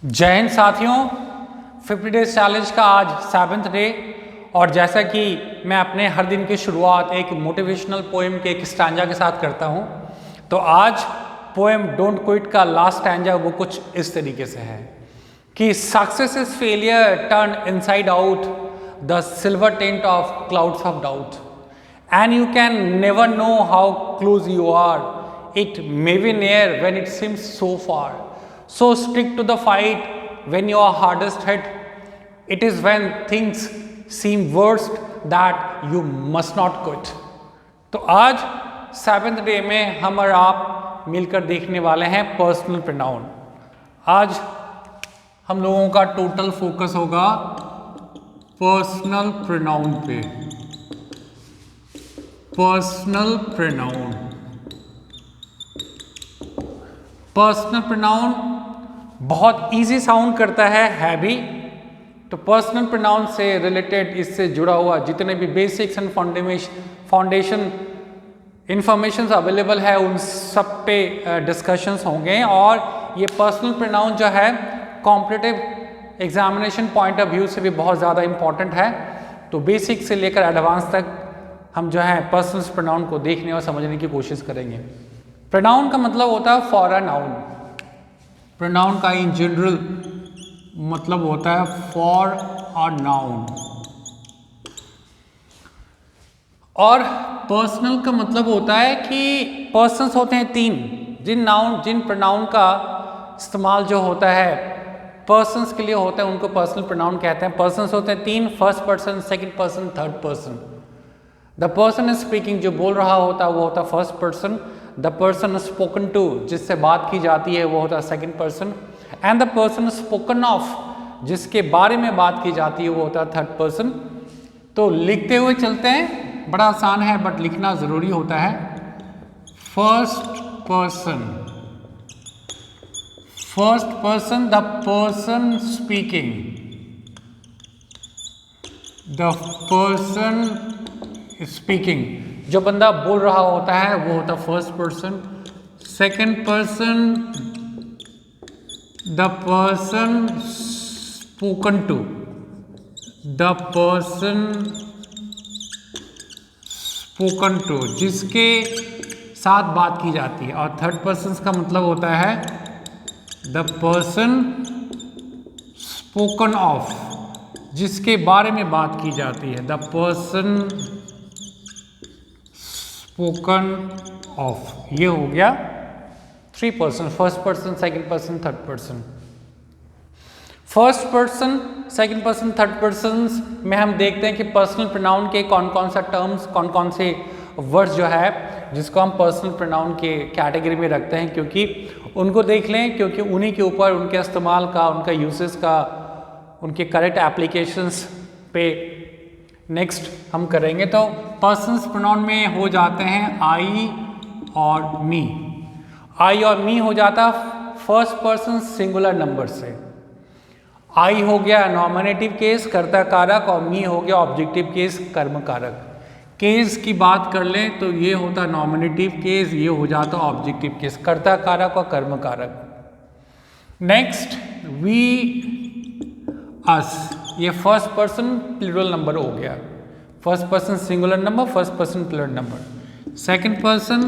जय हिंद साथियों, 50 days challenge का आज 7th डे और जैसा कि मैं अपने हर दिन की शुरुआत एक मोटिवेशनल पोएम के एक स्टैंजा के साथ करता हूं, तो आज पोएम डोंट क्विट का लास्ट स्टैंजा वो कुछ इस तरीके से है कि success is failure turn inside out the silver tint of clouds of doubt and you can never know how close you are, it may be near when it seems so far. So stick to the fight when you are hardest hit. It is when things seem worst that you must not quit. तो आज 7th day में हम और आप मिलकर देखने वाले हैं पर्सनल प्रोनाउन. आज हम लोगों का टोटल फोकस होगा पर्सनल प्रोनाउन पे. Personal pronoun. पर्सनल प्रोनाउन बहुत इजी साउंड करता है भी. तो पर्सनल प्रोनाउन से रिलेटेड, इससे जुड़ा हुआ जितने भी basics and foundation information available है उन सब पे डिस्कशंस होंगे. और ये पर्सनल प्रोनाउन जो है competitive examination point of view से भी बहुत ज़्यादा इंपॉर्टेंट है. तो बेसिक से लेकर एडवांस तक हम जो है पर्सनल प्रोनाउन को देखने और समझने की कोशिश करेंगे. प्रोनाउन का मतलब होता है फॉर अ नाउन. प्रोनाउन का इन जनरल मतलब होता है फॉर अ नाउन. और पर्सनल का मतलब होता है कि पर्सन्स होते हैं 3. जिन प्रोनाउन का इस्तेमाल जो होता है पर्सन्स के लिए होता है उनको पर्सनल प्रोनाउन कहते हैं. पर्सन्स होते हैं 3, first person, second person, third person. The person is speaking, जो बोल रहा होता है वो होता है first person. The person spoken to, जिससे बात की जाती है वो होता है second person. And the person spoken of, जिसके बारे में बात की जाती है वो होता है थर्ड पर्सन. तो लिखते हुए चलते हैं, बड़ा आसान है बट लिखना जरूरी होता है. First person. First person, the person speaking. The person speaking, जो बंदा बोल रहा होता है वो होता first person. Second person, the person spoken to. The person spoken to, जिसके साथ बात की जाती है. और थर्ड पर्सन का मतलब होता है द पर्सन स्पोकन ऑफ, जिसके बारे में बात की जाती है. The person spoken of. ये हो गया 3 person, first person, second person, third person. First person, second person, third person में हम देखते हैं कि पर्सनल प्रोनाउन के कौन कौन सा टर्म्स, कौन कौन से वर्ड्स जो है जिसको हम पर्सनल प्रोनाउन के कैटेगरी में रखते हैं, क्योंकि उनको देख लें, क्योंकि उन्हीं के ऊपर उनके इस्तेमाल का, उनका यूसेस का, उनके करेक्ट एप्लीकेशंस पे नेक्स्ट हम करेंगे. तो पर्सन्स प्रोनाउन में हो जाते हैं आई और मी. आई और मी हो जाता फर्स्ट पर्सन सिंगुलर नंबर से. आई हो गया नॉमिनेटिव केस, कर्ता कारक, और मी हो गया ऑब्जेक्टिव केस, कर्म कारक. केस की बात कर लें तो ये होता नॉमिनेटिव केस, ये हो जाता ऑब्जेक्टिव केस, कर्ता कारक और कर्म कारक. नेक्स्ट वी अस, ये फर्स्ट पर्सन प्लूरल नंबर हो गया. First person singular number, first person plural number. Second person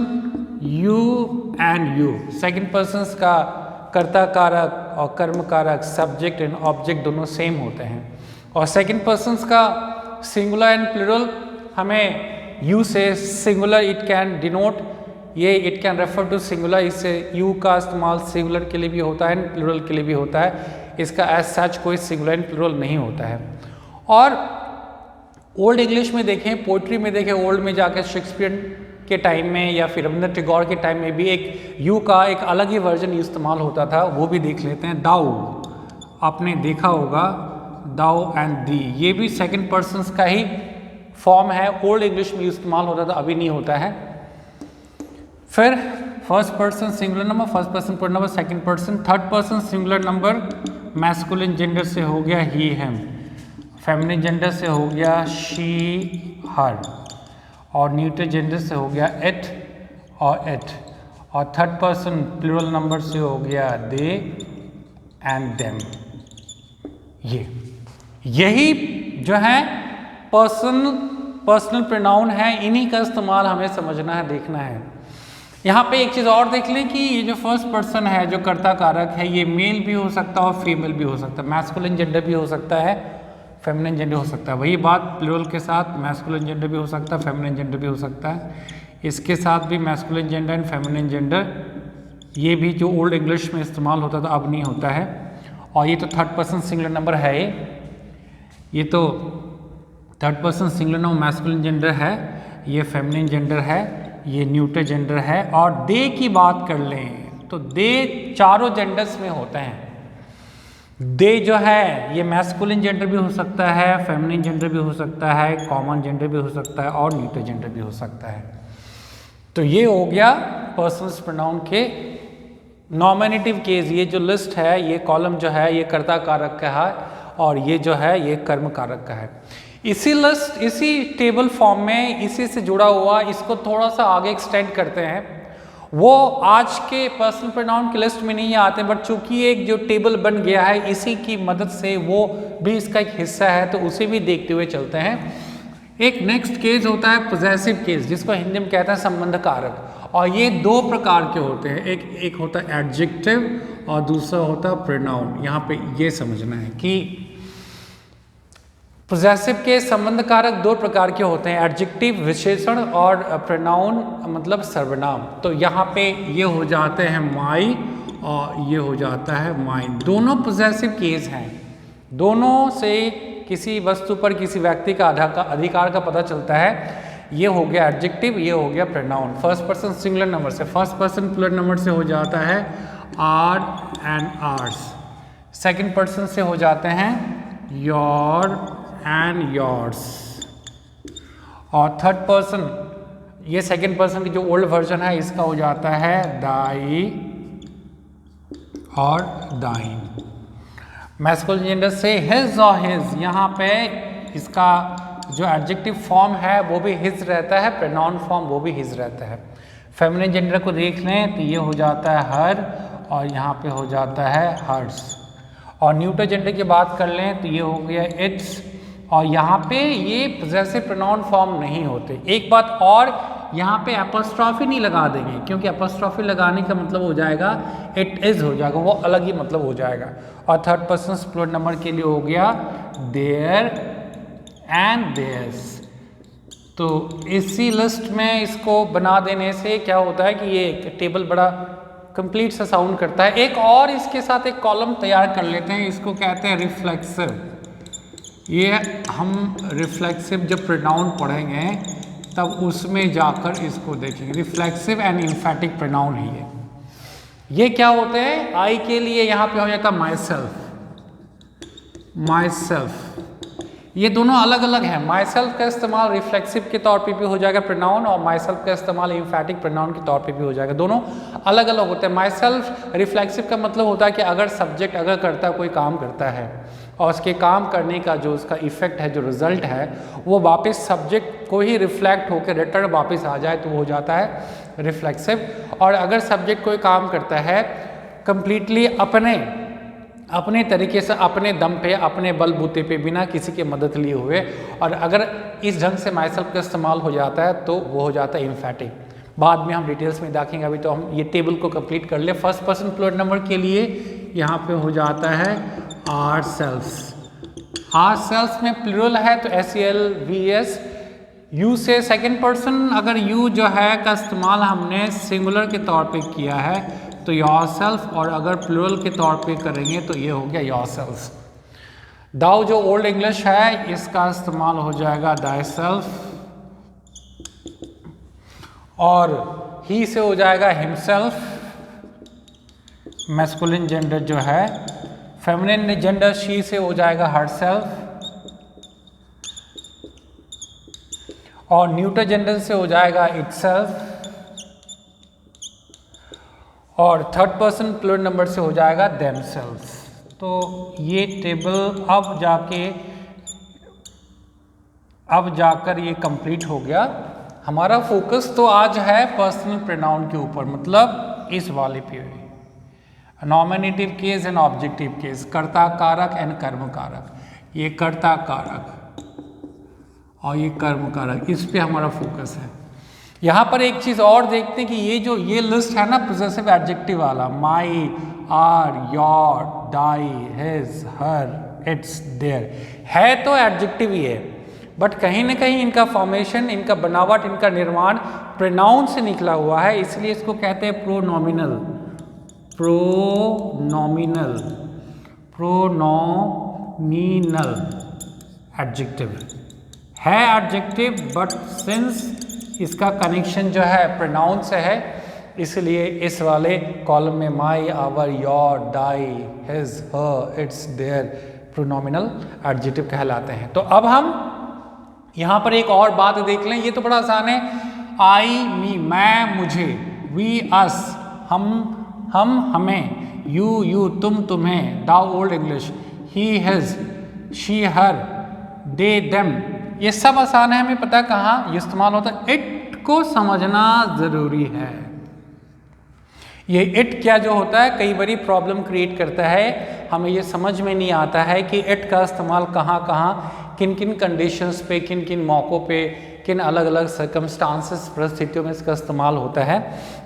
you and you. Second person का कर्ता कारक और कर्म कारक, सब्जेक्ट एंड ऑब्जेक्ट दोनों सेम होते हैं. और सेकंड पर्सन का सिंगुलर एंड प्लूरल हमें यू से सिंगुलर इट कैन डिनोट, ये it can refer to singular. इससे यू का इस्तेमाल सिंगुलर के लिए भी होता है, प्लूरल के लिए भी होता है. इसका एज सच कोई सिंगुलर एंड प्लूरल नहीं होता है. और ओल्ड इंग्लिश में देखें, पोइट्री में देखें, ओल्ड में जाकर शेक्सपियर के टाइम में या फिर रविंद्रनाथ टैगोर के टाइम में भी एक यू का एक अलग ही वर्जन इस्तेमाल होता था, वो भी देख लेते हैं. दाऊ, आपने देखा होगा दाऊ एंड दी, ये भी सेकंड पर्सन का ही फॉर्म है. ओल्ड इंग्लिश में इस्तेमाल होता था, अभी नहीं होता है. फिर first person singular number, first person plural number, second person. Third person singular number masculine gender से हो गया ही हिम, फेमिनिन जेंडर से हो गया शी हर, और न्यूट्रल जेंडर से हो गया इट और इट. और थर्ड पर्सन प्लूरल नंबर से हो गया दे एंड देम। यही जो है पर्सनल प्रोनाउन है, इन्हीं का इस्तेमाल हमें समझना है, देखना है। यहाँ पे एक चीज़ और देख लें कि ये जो फर्स्ट पर्सन है, जो कर्ता कारक है, ये मेल भी हो सकता है और फीमेल भी हो सकता है, मैस्कुलिन जेंडर भी हो सकता है, फेमिनिन जेंडर हो सकता है। वही बात प्लूरल के साथ मैस्कुलिन जेंडर भी हो सकता है, फेमिनिन जेंडर भी हो सकता है। इसके साथ भी masculine gender and feminine gender, ये भी जो ओल्ड इंग्लिश में इस्तेमाल होता था अब नहीं होता है। और ये तो थर्ड पर्सन सिंगुलर नंबर है, ये तो third person singular number masculine gender है, ये फेमिनिन जेंडर है, ये न्यूटर जेंडर है। और दे की बात कर लें तो दे चारों जेंडर्स में होते हैं। दे जो है ये मैस्कुलिन जेंडर भी हो सकता है, फेमिनिन जेंडर भी हो सकता है, कॉमन जेंडर भी हो सकता है और न्यूटर जेंडर भी हो सकता है। तो ये हो गया पर्सनल प्रोनाउन के नॉमिनेटिव केस। ये जो लिस्ट है, ये कॉलम जो है, ये कर्ता कारक का है और ये जो है ये कर्म कारक का है। इसी लिस्ट, इसी टेबल फॉर्म में, इसी से जुड़ा हुआ, इसको थोड़ा सा आगे एक्सटेंड करते हैं। वो आज के पर्सनल प्रोनाउन की लिस्ट में नहीं आते, बट चूंकि एक जो टेबल बन गया है, इसी की मदद से वो भी इसका एक हिस्सा है, तो उसे भी देखते हुए चलते हैं। एक नेक्स्ट केस होता है पोजेसिव केस, जिसको हिंदी में कहते हैं संबंध कारक। और ये दो प्रकार के होते हैं, एक होता है एडजेक्टिव और दूसरा होता है प्रोनाउन। यहाँ पे ये समझना है कि पोजेसिव के संबंध कारक दो प्रकार के होते हैं, एडजेक्टिव विशेषण और प्रोनाउन मतलब सर्वनाम। तो यहाँ पे ये हो जाते हैं माई और ये हो जाता है माइन। दोनों पोजेसिव केस हैं, दोनों से किसी वस्तु पर किसी व्यक्ति का अधिकार का पता चलता है। ये हो गया एडजेक्टिव, ये हो गया pronoun. First person singular number से, फर्स्ट पर्सन प्लूरल नंबर से हो जाता है our and ours. Second person से हो जाते हैं योर एंड योर्स। और थर्ड पर्सन, ये सेकंड पर्सन की जो ओल्ड वर्जन है, इसका हो जाता है दाई और दाइन। मैस्कुलिन जेंडर से हिज और हिज, यहाँ पे इसका जो एडजेक्टिव फॉर्म है वो भी हिज रहता है, प्रोनाउन फॉर्म वो भी हिज रहता है। फेमिनिन जेंडर को देख लें तो ये हो जाता है हर और यहाँ पे हो जाता है हर्स। और न्यूटर जेंडर की बात कर लें तो ये हो गया इट्स, और यहाँ पे ये पोजेसिव प्रोनाउन फॉर्म नहीं होते। एक बात और, यहाँ पे एपोस्ट्रॉफी नहीं लगा देंगे, क्योंकि एपोस्ट्रॉफी लगाने का मतलब हो जाएगा इट इज़ हो जाएगा, वो अलग ही मतलब हो जाएगा। और थर्ड पर्सन प्लूरल नंबर के लिए हो गया देयर एंड देयर्स। तो इसी लिस्ट में इसको बना देने से क्या होता है कि ये टेबल बड़ा कंप्लीट सा साउंड करता है। एक और इसके साथ एक कॉलम तैयार कर लेते हैं, इसको कहते हैं रिफ्लेक्सिव। ये हम रिफ्लेक्सिव जब प्रोनाउन पढ़ेंगे तब उसमें जाकर इसको देखेंगे। रिफ्लेक्सिव एंड इम्फेटिक प्रोनाउन है ये क्या होते हैं? आई के लिए यहाँ पे हो जाता माई सेल्फ, माई सेल्फ। ये दोनों अलग अलग हैं। माई सेल्फ का इस्तेमाल रिफ्लेक्सिव के तौर पे भी हो जाएगा प्रोनाउन, और माई सेल्फ का इस्तेमाल इम्फेटिक प्रोनाउन के तौर पे भी हो जाएगा। दोनों अलग अलग होते हैं। माई सेल्फ रिफ्लेक्सिव का मतलब होता है कि अगर सब्जेक्ट अगर करता कोई काम करता है और उसके काम करने का जो उसका इफेक्ट है, जो रिजल्ट है, वो वापस सब्जेक्ट को ही रिफ्लेक्ट होकर रिटर्न वापस आ जाए तो वो हो जाता है रिफ्लेक्सिव। और अगर सब्जेक्ट कोई काम करता है कंप्लीटली अपने तरीके से, अपने दम पे, अपने बलबूते पे, बिना किसी के मदद लिए हुए, और अगर इस ढंग से माई सेल्फ का इस्तेमाल हो जाता है तो वो हो जाता है इम्फेटिक। बाद में हम डिटेल्स में देखेंगे, अभी तो हम ये टेबल को कंप्लीट कर ले। फर्स्ट पर्सन प्लूरल नंबर के लिए यहाँ पे हो जाता है आर सेल्फ। आर सेल्फ में प्लूरल है तो SELVS। यू से सेकंड पर्सन, अगर यू जो है का इस्तेमाल हमने सिंगुलर के तौर पे किया है तो योर सेल्फ, और अगर प्लूरल के तौर पे करेंगे तो ये हो गया योर सेल्फ। दाउ जो ओल्ड इंग्लिश है इसका इस्तेमाल हो जाएगा दाई सेल्फ, और ही से हो जाएगा हिमसेल्फ। मैस्कुलिन जेंडर जो है, फेमिनिन जेंडर शी से हो जाएगा हर सेल्फ, और न्यूटर जेंडर से हो जाएगा इटसेल्फ, और थर्ड पर्सन प्लूरल नंबर से हो जाएगा देमसेल्फ। तो ये टेबल अब जाकर ये कंप्लीट हो गया। हमारा फोकस तो आज है पर्सनल प्रोनाउन के ऊपर, मतलब इस वाले पे। Nominative case and objective case, कर्ता कारक एंड कर्म कारक, ये कर्ता कारक और ये कर्म कारक, इस पे हमारा फोकस है। यहाँ पर एक चीज़ और देखते हैं कि ये लिस्ट है ना पोजेसिव एडजेक्टिव वाला, my, our, your, thy, his, her, its, their, है तो एडजेक्टिव ही है, बट कहीं ना कहीं इनका फॉर्मेशन, इनका बनावट, इनका निर्माण प्रोनाउन से निकला हुआ है, इसलिए इसको कहते हैं प्रोनॉमिनल, प्रोनॉमिनल, प्रोनॉमिनल एडजेक्टिव है एडजेक्टिव, बट सिंस इसका कनेक्शन जो है प्रोनाउन से है, इसलिए इस वाले कॉलम में my, our, your, thy, his, her, its, their pronominal adjective कहलाते हैं। तो अब हम यहाँ पर एक और बात देख लें, ये तो बड़ा आसान है। आई, मी, मैं, मुझे, वी, अस, हम, हमें, यू, तुम, तुम्हें, thou, old English, he, his, she, her, they, them, ये सब आसान है, हमें पता है कहाँ ये इस्तेमाल होता है। इट को समझना जरूरी है। ये इट क्या जो होता है कई बारी प्रॉब्लम क्रिएट करता है, हमें ये समझ में नहीं आता है कि इट का इस्तेमाल कहाँ कहाँ, किन किन कंडीशंस पे, किन किन मौक़ों पे, किन अलग अलग सर्कमस्टांसेस, परिस्थितियों में इसका इस्तेमाल होता है।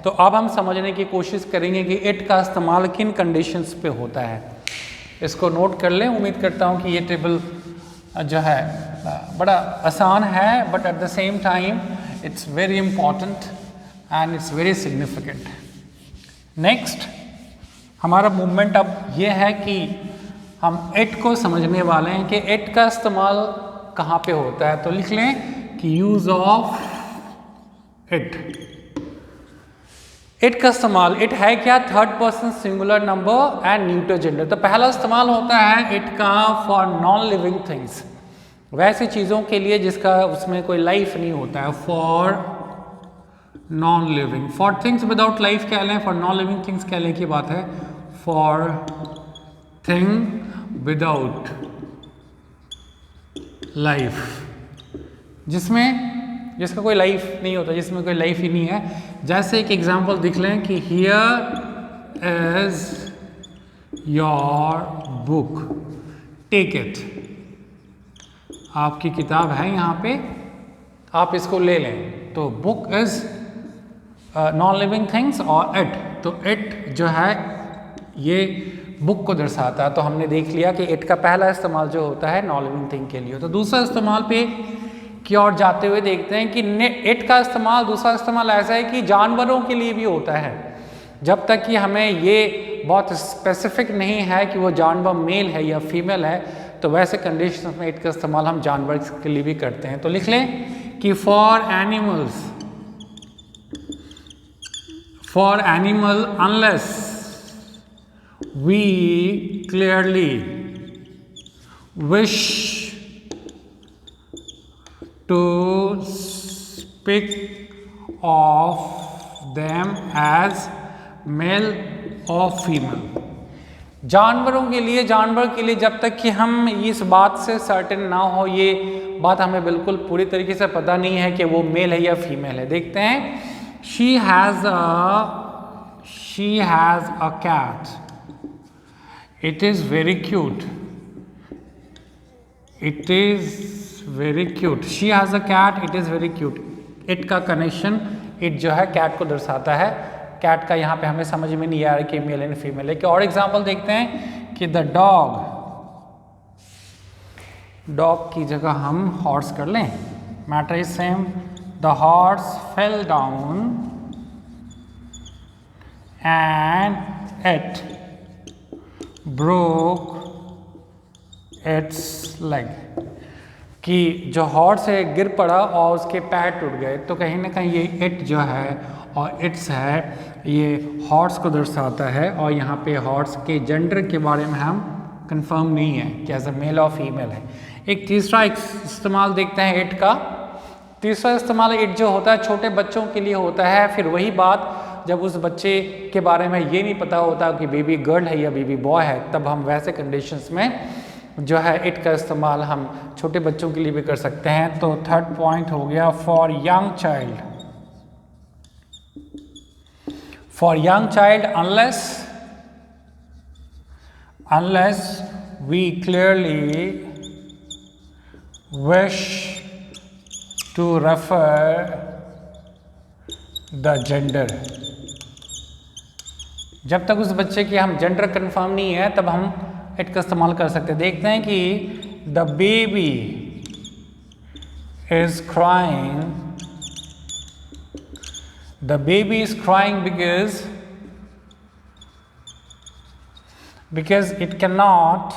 तो अब हम समझने की कोशिश करेंगे कि इट का इस्तेमाल किन कंडीशंस पे होता है। इसको नोट कर लें। उम्मीद करता हूँ कि ये टेबल जो है बड़ा आसान है, but at the same time it's very important and it's very significant. Next हमारा मूवमेंट अब ये है कि हम इट को समझने वाले हैं कि इट का इस्तेमाल कहाँ पे होता है। तो लिख लें कि यूज ऑफ इट। इट का इस्तेमाल, इट है क्या, third person singular number and neuter gender. तो पहला इस्तेमाल होता है इट का फॉर नॉन लिविंग थिंग्स, वैसी चीज़ों के लिए जिसका उसमें कोई लाइफ नहीं होता है। For non living, for things without life कह लें, फॉर नॉन लिविंग थिंग्स कह लें की बात है। फॉर थिंग विदाउट लाइफ, जिसका कोई लाइफ नहीं होता, जिसमें कोई लाइफ ही नहीं है। जैसे एक एग्जांपल दिख लें कि here is your book, take it. आपकी किताब है यहाँ पे, आप इसको ले लें। तो book is non living things और इट, तो इट जो है ये बुक को दर्शाता है। तो हमने देख लिया कि इट का पहला इस्तेमाल जो होता है नॉन लिविंग थिंग के लिए। तो दूसरा इस्तेमाल पे की ओर जाते हुए देखते हैं कि इट का इस्तेमाल, दूसरा इस्तेमाल ऐसा है कि जानवरों के लिए भी होता है। जब तक कि हमें ये बहुत स्पेसिफिक नहीं है कि वो जानवर मेल है या फीमेल है, तो वैसे कंडीशन में इट का इस्तेमाल हम जानवर के लिए भी करते हैं। तो लिख लें कि for animal unless we clearly wish to speak of them as male or female। जानवरों के लिए, जानवर के लिए जब तक कि हम इस बात से सर्टेन ना हो, ये बात हमें बिल्कुल पूरी तरीके से पता नहीं है कि वो मेल है या फीमेल है। देखते हैं, she has a cat, it is very cute, it is very cute. She has a cat, it is very cute. It का कनेक्शन, इट जो है कैट को दर्शाता है। कैट का यहाँ पे हमें समझ में नहीं आ रहा कि मेल एंड फीमेल है। कि और एग्जांपल देखते हैं कि द डॉग की जगह हम हॉर्स कर लें। Matter is same. The horse fell down and it broke it's leg. कि जो हॉर्स है गिर पड़ा और उसके पैर टूट गए। तो कहीं ना कहीं ये इट जो है और इट्स है, ये हॉर्स को दर्शाता है। और यहाँ पे हॉर्स के जेंडर के बारे में हम कंफर्म नहीं है कि एज अ मेल और फीमेल है। एक तीसरा इस्तेमाल देखते हैं इट का। तीसरा इस्तेमाल इट जो होता है छोटे बच्चों के लिए होता है। फिर वही बात जब उस बच्चे के बारे में ये नहीं पता होता कि बेबी गर्ल है या बेबी बॉय है, तब हम वैसे कंडीशंस में जो है इट का इस्तेमाल हम छोटे बच्चों के लिए भी कर सकते हैं। तो थर्ड पॉइंट हो गया for young child. For young child unless unless we clearly wish to refer the gender. जब तक उस बच्चे की हम जेंडर कंफर्म नहीं है तब हम इट का इस्तेमाल कर सकते हैं। देखते हैं कि the baby is crying, the baby is crying because it cannot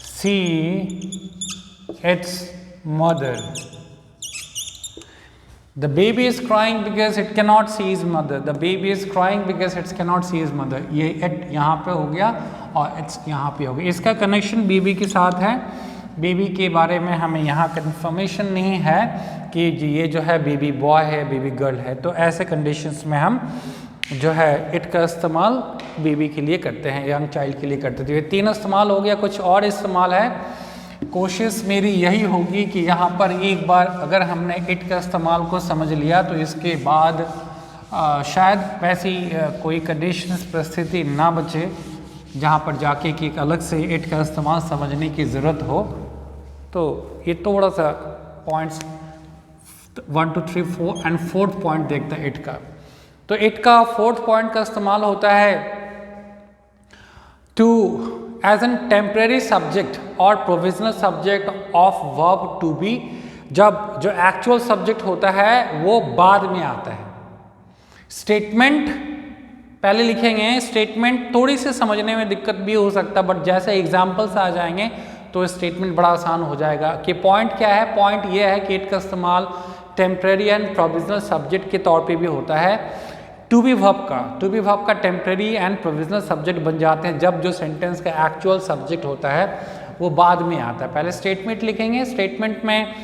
see its mother. The baby is crying because it cannot see his mother. The baby is crying because it cannot see his mother. ये it यहाँ पे हो गया और it's यहाँ पे हो गया। इसका कनेक्शन बेबी के साथ है। बेबी के बारे में हमें यहाँ कंफर्मेशन नहीं है कि ये जो है बेबी बॉय है, बेबी गर्ल है। तो ऐसे कंडीशंस में हम जो है इट का इस्तेमाल बेबी के लिए करते हैं, यंग चाइल्ड के लिए करते हैं। तो ये तीन इस्तेमाल हो गया। कुछ और इस्तेमाल है। कोशिश मेरी यही होगी कि यहाँ पर एक बार अगर हमने इट का इस्तेमाल को समझ लिया तो इसके बाद शायद वैसी कोई कंडीशंस परिस्थिति ना बचे जहाँ पर जाके कि एक अलग से इट का इस्तेमाल समझने की ज़रूरत हो। तो ये थोड़ा सा पॉइंट्स 1 2 3 4 एंड 4th पॉइंट देखते हैं इट का। तो इट का 4th पॉइंट का इस्तेमाल होता है to as an temporary subject और provisional subject of verb to be, जब जो एक्चुअल सब्जेक्ट होता है वो बाद में आता है। स्टेटमेंट पहले लिखेंगे। स्टेटमेंट थोड़ी सी समझने में दिक्कत भी हो सकता है, बट जैसे एग्जाम्पल्स आ जाएंगे तो स्टेटमेंट बड़ा आसान हो जाएगा। कि पॉइंट क्या है? पॉइंट ये है कि इट का इस्तेमाल टेम्परेरी एंड प्रोविजनल सब्जेक्ट के तौर पे भी होता है। टू बी वर्ब का टेम्परेरी एंड प्रोविजनल सब्जेक्ट बन जाते हैं जब जो सेंटेंस का एक्चुअल सब्जेक्ट होता है वो बाद में आता है। पहले स्टेटमेंट लिखेंगे। स्टेटमेंट में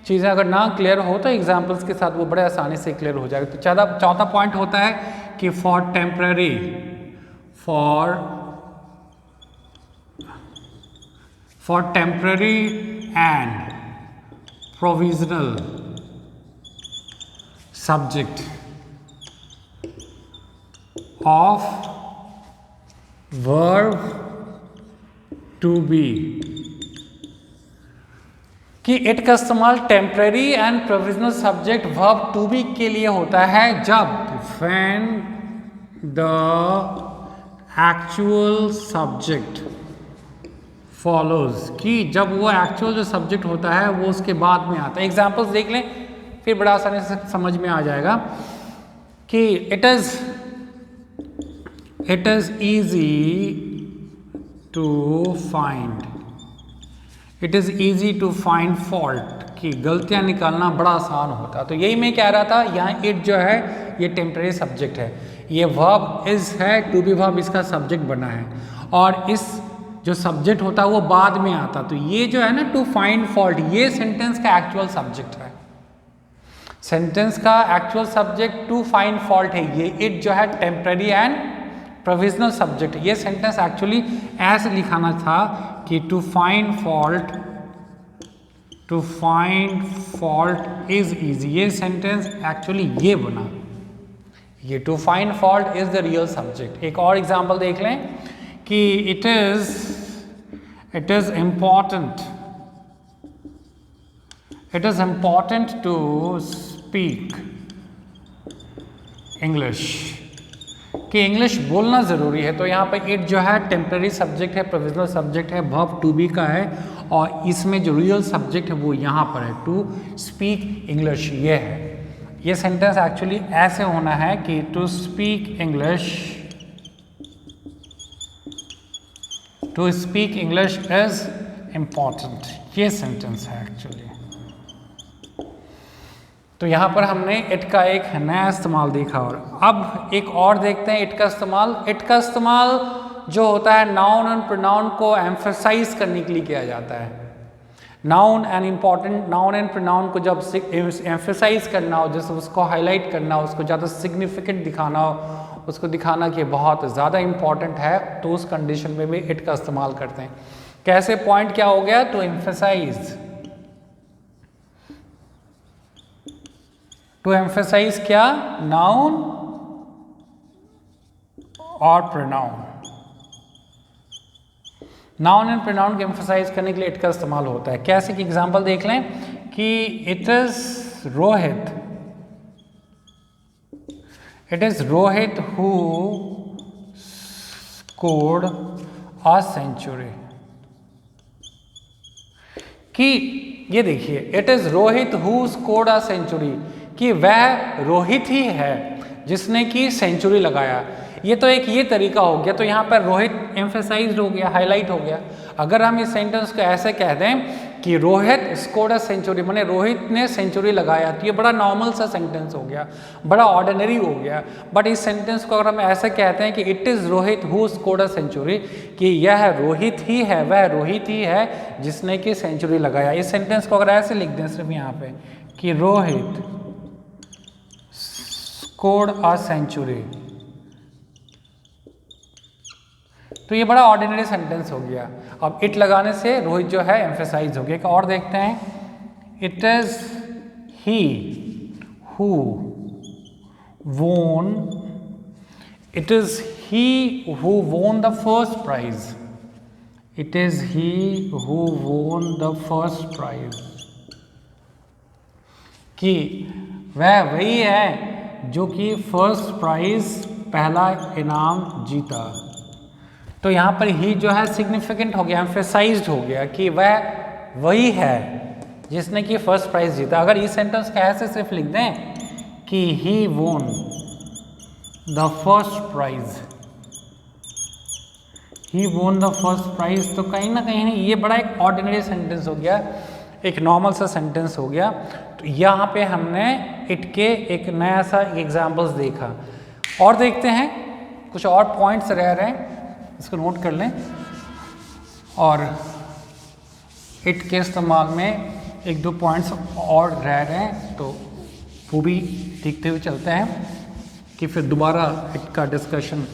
चीज़ें अगर ना क्लियर हो तो एग्जाम्पल्स के साथ वो बड़े आसानी से क्लियर हो जाएगा। तो चौथा पॉइंट होता है कि for temporary and provisional subject of verb to be, कि इट का इस्तेमाल temporary and provisional subject verb to be के लिए होता है जब when the actual subject follows, कि जब वो एक्चुअल जो सब्जेक्ट होता है वो उसके बाद में आता है। एग्जाम्पल्स देख लें फिर बड़ा आसानी से समझ में आ जाएगा कि it is easy to find fault, कि गलतियां निकालना बड़ा आसान होता है। तो यही मैं कह रहा था, यहाँ इट जो है ये टेम्परेरी सब्जेक्ट है, ये वर्ब इज है, टू बी वर्ब इसका सब्जेक्ट बना है और इस जो सब्जेक्ट होता है वो बाद में आता। तो ये जो है ना टू फाइंड फॉल्ट, ये सेंटेंस का एक्चुअल सब्जेक्ट है। सेंटेंस का actual subject to find fault है। ये इट जो है टेम्परेरी एंड प्रोविजनल सब्जेक्ट। ये सेंटेंस एक्चुअली ऐसे लिखाना था कि to find fault is easy. ये सेंटेंस एक्चुअली ये बना, ये to find fault is the real subject. एक और एग्जांपल देख लें कि it is important to speak English, कि इंग्लिश बोलना ज़रूरी है। तो यहाँ पर इट जो है टेम्परेरी सब्जेक्ट है, प्रोविजनल सब्जेक्ट है, वर्ब टू बी का है और इसमें जो रियल सब्जेक्ट है वो यहाँ पर है, टू स्पीक इंग्लिश ये है। ये सेंटेंस एक्चुअली ऐसे होना है कि to speak English is important, ये सेंटेंस है एक्चुअली। तो यहाँ पर हमने इट का एक नया इस्तेमाल देखा और अब एक और देखते हैं इट का इस्तेमाल। इट का इस्तेमाल जो होता है नाउन एंड प्रोनाउन को एम्फसाइज करने के लिए किया जाता है। नाउन एंड प्रोनाउन को जब एम्फसाइज करना हो, जैसे उसको हाईलाइट करना हो, उसको ज़्यादा सिग्निफिकेंट दिखाना हो, उसको दिखाना कि बहुत ज़्यादा इम्पॉर्टेंट है, तो उस कंडीशन में भी इट का इस्तेमाल करते हैं। कैसे? पॉइंट क्या हो गया? टू एम्फसाइज क्या? नाउन और प्रोनाउन। नाउन एंड प्रोनाउन को एम्फसाइज करने के लिए इट का इस्तेमाल होता है। कैसे कि एग्जांपल देख लें कि it is Rohit who scored a century. कि ये देखिए it is Rohit who scored a century, कि वह रोहित ही है जिसने की सेंचुरी लगाया। ये तो एक ये तरीका हो गया, तो यहाँ पर रोहित एम्फेसाइज्ड हो गया, हाईलाइट हो गया। अगर हम इस सेंटेंस को ऐसे कह दें कि रोहित स्कोर्ड अ सेंचुरी, माने रोहित ने सेंचुरी लगाया, तो ये बड़ा नॉर्मल सा सेंटेंस हो गया, बड़ा ऑर्डिनरी हो गया। बट इस सेंटेंस को अगर हम ऐसे कहते हैं कि it is Rohit who scored a century, कि यह रोहित ही है, वह रोहित ही है जिसने कि सेंचुरी लगाया। इस सेंटेंस को अगर ऐसे लिख दें सिर्फ यहाँ पे कि रोहित स्कोर्ड अ सेंचुरी, तो ये बड़ा ऑर्डिनरी सेंटेंस हो गया। अब इट लगाने से रोहित जो है एम्फेसाइज हो गया। एक और देखते हैं, it is he who won, it is he who won the first prize, it is he who won the first prize, कि वह वही है जो कि फर्स्ट प्राइज पहला इनाम जीता। तो यहाँ पर ही जो है सिग्निफिकेंट हो गया, एम्फेसाइज्ड हो गया कि वह वही है जिसने कि फर्स्ट प्राइज जीता। अगर इस सेंटेंस का ऐसे सिर्फ लिख दें कि ही वोन द फर्स्ट प्राइज, ही वोन द फर्स्ट प्राइज, तो कहीं ना कहीं ये बड़ा एक ऑर्डिनरी सेंटेंस हो गया, एक नॉर्मल सा सेंटेंस हो गया। तो यहाँ पे हमने इट के एक नया सा एग्जाम्पल्स देखा। और देखते हैं कुछ और पॉइंट्स रह रहे हैं, इसको नोट कर लें। और इट के इस्तेमाल में एक दो पॉइंट्स और रह रहे हैं, तो वो भी देखते हुए चलते हैं कि फिर दोबारा इट का डिस्कशन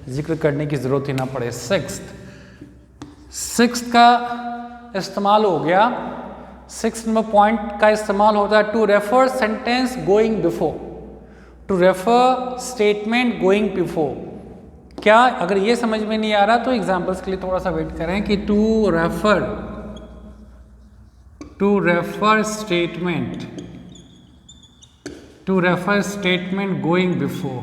जिक्र करने की ज़रूरत ही ना पड़े। सिक्स्थ का इस्तेमाल हो गया। सिक्स्थ नंबर पॉइंट का इस्तेमाल होता है to refer sentence going before, to refer statement going before. क्या अगर ये समझ में नहीं आ रहा तो एग्जाम्पल्स के लिए थोड़ा सा वेट करें कि to refer statement going before,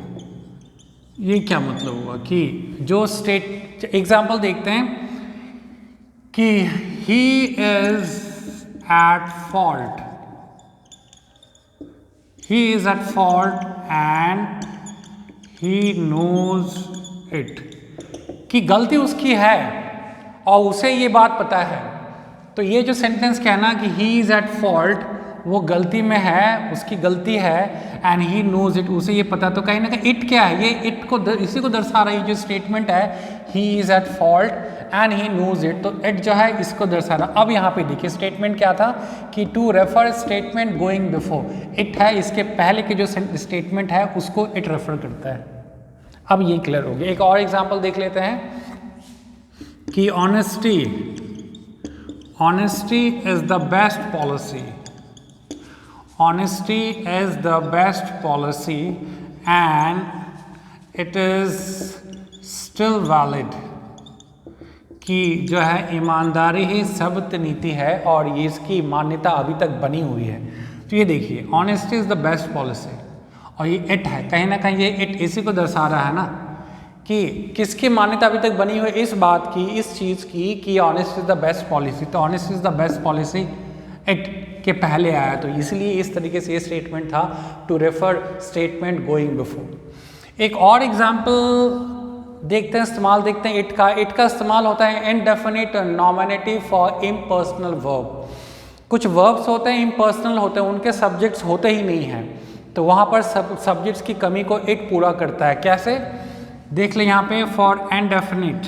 ये क्या मतलब हुआ कि जो एग्जाम्पल देखते हैं कि he is at fault, he is at fault and he knows it, कि गलती उसकी है और उसे ये बात पता है। तो ये जो सेंटेंस कहना कि ही इज एट फॉल्ट, वो गलती में है, उसकी गलती है, एंड ही नोज इट, उसे ये पता। तो कहीं ना कहीं इट क्या है, ये इट को इसी को दर्शा रहा है। जो स्टेटमेंट है he is at fault and he knows it, तो इट जो है इसको दर्शा रहा। अब यहाँ पे देखिए स्टेटमेंट क्या था कि to refer statement going before, it है, इसके पहले के जो स्टेटमेंट है उसको इट रेफर करता है। अब ये क्लियर हो गया। एक और एग्जांपल देख लेते हैं कि honesty is the best policy, honesty is the best policy and it is still valid, कि जो है ईमानदारी ही सबसे नीति है और ये इसकी मान्यता अभी तक बनी हुई है। तो ये देखिए honesty is the best policy, और ये इट है, कहीं ना कहीं ये इट इसी को दर्शा रहा है ना कि किसकी मान्यता अभी तक बनी हुई, इस बात की, इस चीज़ की कि honest is the best policy. तो honest is the best policy it के पहले आया, तो इसलिए इस तरीके से ये स्टेटमेंट था to refer statement going before. एक और एग्जाम्पल देखते हैं, इस्तेमाल देखते हैं इट का इस्तेमाल होता है indefinite nominative for impersonal verb. कुछ वर्ब्स होते हैं इम्पर्सनल होते हैं, उनके सब्जेक्ट्स होते ही नहीं हैं, तो वहाँ पर सब्जेक्ट्स की कमी को इट पूरा करता है। कैसे देख ले यहाँ पे, फॉर एंडेफिनिट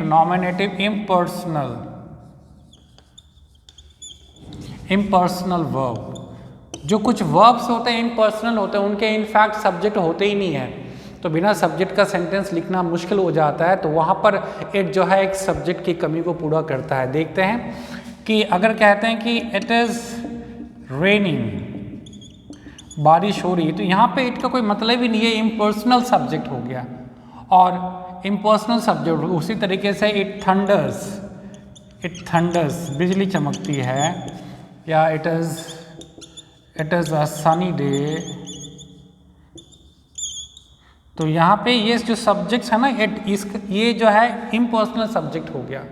नॉमिनेटिव इम्पर्सनल वर्ब। जो कुछ वर्ब्स होते हैं इम्पर्सनल होते हैं, उनके इनफैक्ट सब्जेक्ट होते ही नहीं है, तो बिना सब्जेक्ट का सेंटेंस लिखना मुश्किल हो जाता है। तो वहाँ पर इट जो है एक सब्जेक्ट की कमी को पूरा करता है। देखते हैं कि अगर कहते हैं कि इट इज़ रेनिंग बारिश हो रही है, तो यहाँ पे इट का कोई मतलब ही नहीं है, इम्पर्सनल सब्जेक्ट हो गया। और इम्पर्सनल सब्जेक्ट उसी तरीके से इट थंडर्स बिजली चमकती है, या it is a sunny day. तो यहाँ पे ये जो सब्जेक्ट्स है ना, ये जो है इम्पर्सनल सब्जेक्ट हो गया।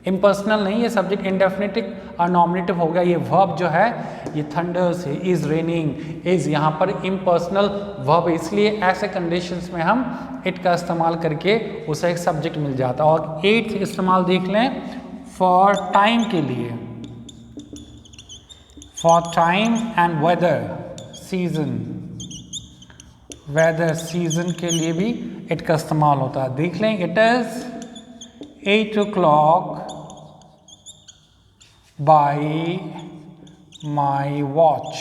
इम्पर्सनल नहीं, ये सब्जेक्ट इंडेफिनिटिव और नॉमिनेटिव हो गया। ये वर्ब जो है, ये थंडर्स है, इज रेनिंग, इज यहाँ पर इम्पर्सनल वर्ब, इसलिए ऐसे कंडीशंस में हम इट का इस्तेमाल करके उसे एक सब्जेक्ट मिल जाता है। और एट्थ इस्तेमाल देख लें फॉर टाइम के लिए, for time and weather season, weather season के लिए भी इट का इस्तेमाल होता है। देख लें, it is 8 o'clock by my watch,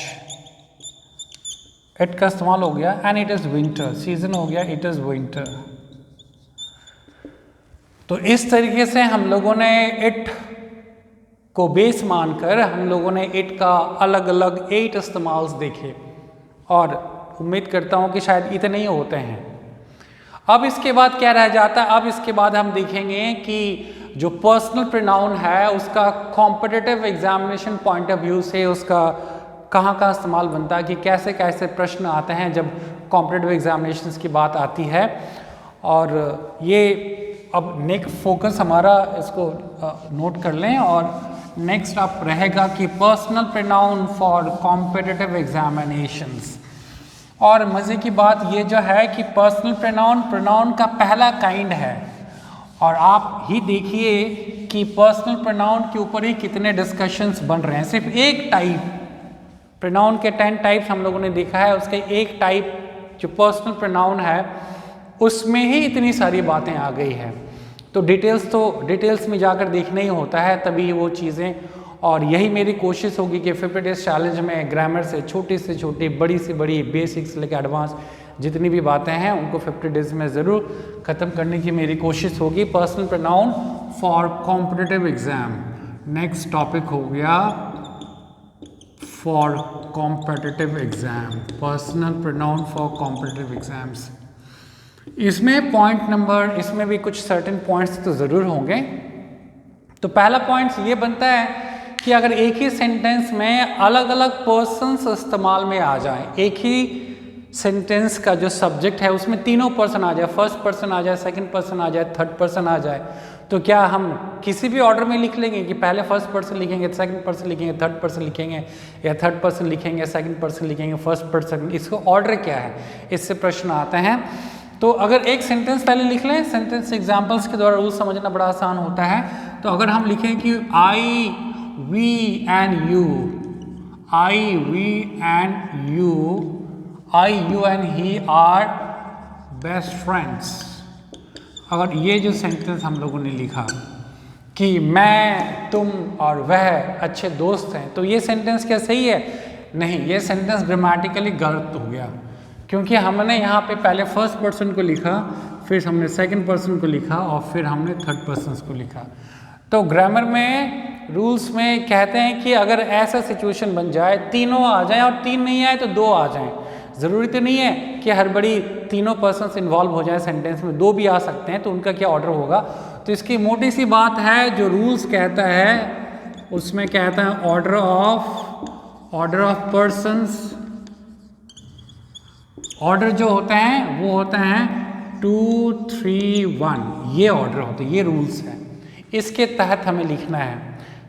it का इस्तेमाल हो गया। And it is winter, season हो गया, इट इज़ विंटर। तो इस तरीके से हम लोगों ने इट को बेस मानकर हम लोगों ने इट का अलग अलग 8 इस्तेमाल्स देखे, और उम्मीद करता हूँ कि शायद इतने ही होते हैं। अब इसके बाद क्या रह जाता है? अब इसके बाद हम देखेंगे कि जो पर्सनल प्रोनाउन है उसका competitive examination point of view से उसका कहाँ कहाँ इस्तेमाल बनता है, कि कैसे कैसे प्रश्न आते हैं जब कॉम्पिटिटिव एग्जामिनेशंस की बात आती है। और ये अब नेक्स्ट फोकस हमारा, इसको नोट कर लें। और नेक्स्ट अब रहेगा कि personal pronoun for competitive examinations. और मज़े की बात ये जो है कि पर्सनल प्रोनाउन का पहला काइंड है, और आप ही देखिए कि पर्सनल प्रोनाउन के ऊपर ही कितने डिस्कशंस बन रहे हैं। सिर्फ एक टाइप, प्रोनाउन के 10 टाइप्स हम लोगों ने देखा है, उसके एक टाइप जो पर्सनल प्रोनाउन है उसमें ही इतनी सारी बातें आ गई हैं। तो डिटेल्स में जाकर देखना ही होता है, तभी वो चीज़ें। और यही मेरी कोशिश होगी कि 50 डेज चैलेंज में ग्रामर से छोटी, बड़ी से बड़ी, बेसिक्स से लेकर एडवांस जितनी भी बातें हैं उनको 50 डेज में ज़रूर ख़त्म करने की मेरी कोशिश होगी। Personal pronoun for competitive exam, next topic हो गया for competitive exam, personal pronoun for competitive exams. इसमें भी कुछ सर्टेन पॉइंट्स तो ज़रूर होंगे। तो पहला पॉइंट्स ये बनता है कि अगर एक ही सेंटेंस में अलग अलग पर्सन्स इस्तेमाल में आ जाएं, एक ही सेंटेंस का जो सब्जेक्ट है उसमें तीनों पर्सन आ जाए, फर्स्ट पर्सन आ जाए, सेकंड पर्सन आ जाए, थर्ड पर्सन आ जाए, तो क्या हम किसी भी ऑर्डर में लिख लेंगे कि पहले फर्स्ट पर्सन लिखेंगे, सेकंड पर्सन लिखेंगे, थर्ड पर्सन लिखेंगे, या थर्ड पर्सन लिखेंगे, सेकंड पर्सन लिखेंगे, फर्स्ट पर्सन? इसको ऑर्डर क्या है, इससे प्रश्न आते हैं। तो अगर एक सेंटेंस पहले लिख लें, सेंटेंस एग्जाम्पल्स के द्वारा रूल समझना बड़ा आसान होता है। तो अगर हम लिखें कि I we and you, I we and you, I you and he are best friends. अगर ये जो सेंटेंस हम लोगों ने लिखा कि मैं, तुम और वह अच्छे दोस्त हैं, तो ये सेंटेंस क्या सही है? नहीं, ये सेंटेंस ग्रामेटिकली गलत हो गया, क्योंकि हमने यहाँ पे पहले फर्स्ट पर्सन को लिखा, फिर हमने सेकंड पर्सन को लिखा, और फिर हमने थर्ड पर्सन को लिखा। तो ग्रामर में रूल्स में कहते हैं कि अगर ऐसा सिचुएशन बन जाए, तीनों आ जाएं और तीन नहीं आए तो दो आ जाएं। ज़रूरी तो नहीं है कि हर बड़ी तीनों पर्सन्स इन्वॉल्व हो जाए सेंटेंस में, दो भी आ सकते हैं, तो उनका क्या ऑर्डर होगा? तो इसकी मोटी सी बात है, जो रूल्स कहता है उसमें कहता है ऑर्डर ऑफ पर्सन्स। ऑर्डर जो होते हैं वो होते हैं 2, 3, 1, ये ऑर्डर होते हैं, ये रूल्स हैं। इसके तहत हमें लिखना है,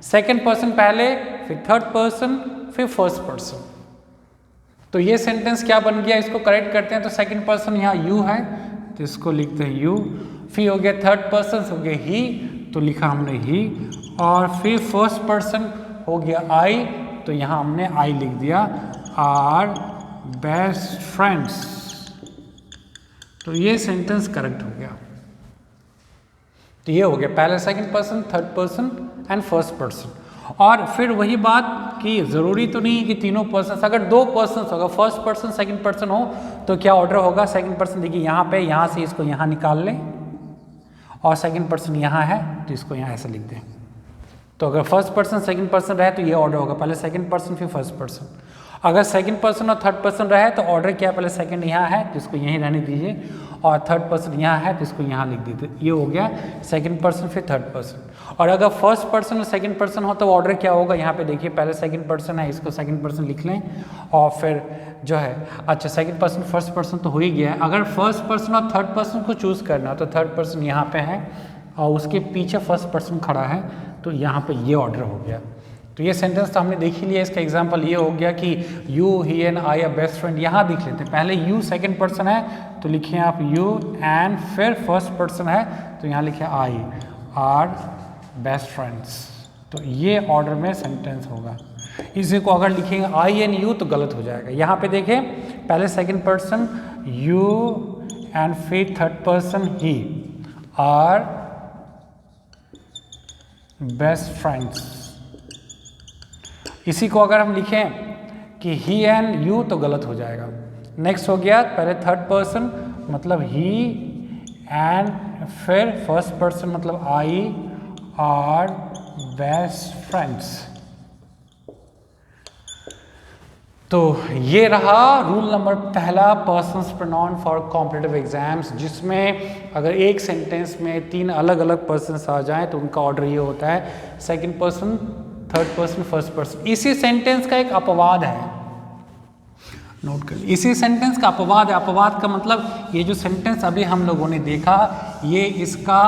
सेकंड पर्सन पहले, फिर थर्ड पर्सन, फिर फर्स्ट पर्सन। तो ये सेंटेंस क्या बन गया, इसको करेक्ट करते हैं। तो सेकंड पर्सन यहाँ यू है, तो इसको लिखते हैं यू। फिर हो गया थर्ड पर्सन, हो गया ही, तो लिखा हमने ही। और फिर फर्स्ट पर्सन हो गया आई, तो यहाँ हमने आई लिख दिया, आर बेस्ट फ्रेंड्स। तो ये सेंटेंस करेक्ट हो गया। तो ये हो गया पहले second person, third person and first person. और फिर वही बात कि ज़रूरी तो नहीं है कि तीनों पर्सन, अगर दो पर्सन होगा, फर्स्ट पर्सन सेकंड पर्सन हो, तो क्या ऑर्डर होगा? सेकंड पर्सन देखिए यहाँ पे, यहाँ से इसको यहाँ निकाल लें, और सेकंड पर्सन यहाँ है तो इसको यहाँ ऐसे लिख दें। तो अगर फर्स्ट पर्सन सेकंड पर्सन रहे तो ये ऑर्डर होगा, पहले सेकंड पर्सन फिर फर्स्ट पर्सन। अगर सेकंड पर्सन और थर्ड पर्सन रहे तो ऑर्डर क्या, पहले सेकंड यहाँ है तो इसको यहीं रहने दीजिए, और थर्ड पर्सन यहाँ है तो इसको यहाँ लिख दीजिए। ये हो गया सेकंड पर्सन फिर थर्ड पर्सन। और अगर फर्स्ट पर्सन और सेकंड पर्सन हो तो ऑर्डर क्या होगा, यहाँ पे देखिए पहले सेकंड पर्सन है, इसको सेकंड पर्सन लिख लें, और फिर जो है अच्छा सेकंड पर्सन फर्स्ट पर्सन तो हो ही गया है। अगर फर्स्ट पर्सन और थर्ड पर्सन को चूज़ करना तो थर्ड पर्सन यहाँ पे है और उसके पीछे फर्स्ट पर्सन खड़ा है, तो यहाँ पे ये ऑर्डर हो गया। तो ये सेंटेंस तो हमने देख ही लिया। इसका एग्जांपल ये हो गया कि you he and I R best friend. यहाँ देख लेते हैं, पहले यू सेकंड पर्सन है तो लिखिए आप यू, एंड फिर फर्स्ट पर्सन है तो यहाँ लिखिए आई आर बेस्ट फ्रेंड्स। तो ये ऑर्डर में सेंटेंस होगा। इसी को अगर लिखेंगे आई एंड यू तो गलत हो जाएगा। यहाँ पे देखें पहले सेकंड पर्सन यू एंड फिर third person he are best friends. इसी को अगर हम लिखें कि ही एंड यू तो गलत हो जाएगा। नेक्स्ट हो गया पहले थर्ड पर्सन मतलब ही एंड फिर फर्स्ट पर्सन मतलब आई आर बेस्ट फ्रेंड्स। तो ये रहा रूल नंबर पहला persons pronoun for competitive exams, जिसमें अगर एक सेंटेंस में 3 अलग अलग पर्सन्स आ जाएं तो उनका ऑर्डर ये होता है second person third person first person. इसी सेंटेंस का एक अपवाद है, नोट कर लीजिए, इसी सेंटेंस का अपवाद है। अपवाद का मतलब ये जो सेंटेंस अभी हम लोगों ने देखा ये इसका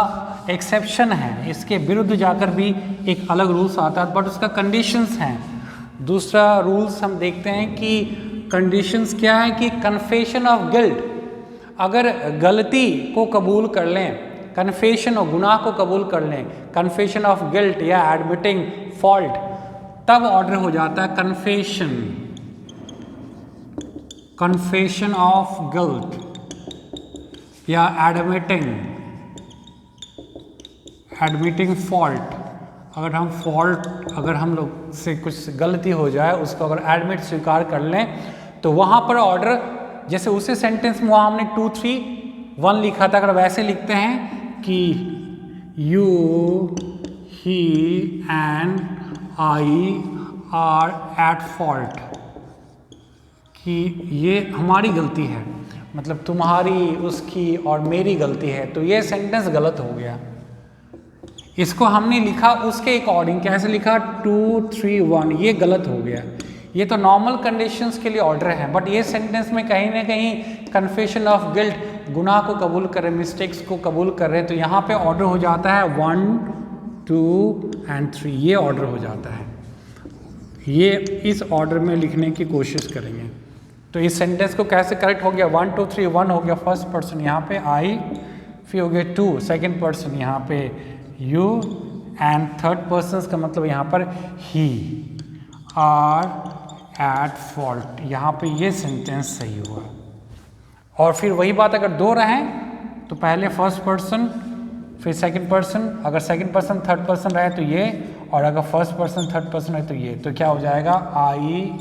एक्सेप्शन है, इसके विरुद्ध जाकर भी एक अलग रूल्स आता है, बट उसका कंडीशंस हैं। दूसरा रूल्स हम देखते हैं कि कंडीशंस क्या है कि कन्फेशन ऑफ गिल्ट, अगर गलती को कबूल कर लें, कन्फेशन और गुनाह को कबूल कर लें, कन्फेशन ऑफ गिल्ट या एडमिटिंग फॉल्ट, तब ऑर्डर हो जाता है कन्फेशन, कन्फेशन ऑफ गिल्ट या एडमिटिंग फॉल्ट। अगर हम लोग से कुछ गलती हो जाए उसको अगर एडमिट स्वीकार कर लें तो वहाँ पर ऑर्डर, जैसे उसी सेंटेंस में वहाँ हमने 2, 3, 1 लिखा था, अगर वैसे लिखते हैं कि you he and I R at fault, कि ये हमारी गलती है, मतलब तुम्हारी उसकी और मेरी गलती है, तो ये सेंटेंस गलत हो गया। इसको हमने लिखा उसके अकॉर्डिंग, कैसे लिखा 2, 3, 1, ये गलत हो गया। ये तो नॉर्मल कंडीशंस के लिए ऑर्डर है, बट ये सेंटेंस में कहीं ना कहीं कन्फेशन ऑफ गिल्ट, गुनाह को कबूल कर रहे, मिस्टेक्स को कबूल कर रहे, तो यहाँ पे ऑर्डर हो जाता है 1, 2 एंड 3, ये ऑर्डर हो जाता है। ये इस ऑर्डर में लिखने की कोशिश करेंगे। तो इस सेंटेंस को कैसे करेक्ट हो गया, 1, 2, 3, 1 हो गया फर्स्ट पर्सन, यहाँ पे आई, फिर हो गया 2 सेकेंड पर्सन, यहाँ पे यू, एंड थर्ड पर्सन का मतलब यहाँ पर ही आर एट फॉल्ट, यहाँ पे ये सेंटेंस सही हुआ। और फिर वही बात अगर 2 रहें तो पहले फर्स्ट पर्सन फिर सेकंड पर्सन, अगर सेकंड पर्सन थर्ड पर्सन रहे तो ये, और अगर फर्स्ट पर्सन थर्ड पर्सन है तो ये, तो क्या हो जाएगा I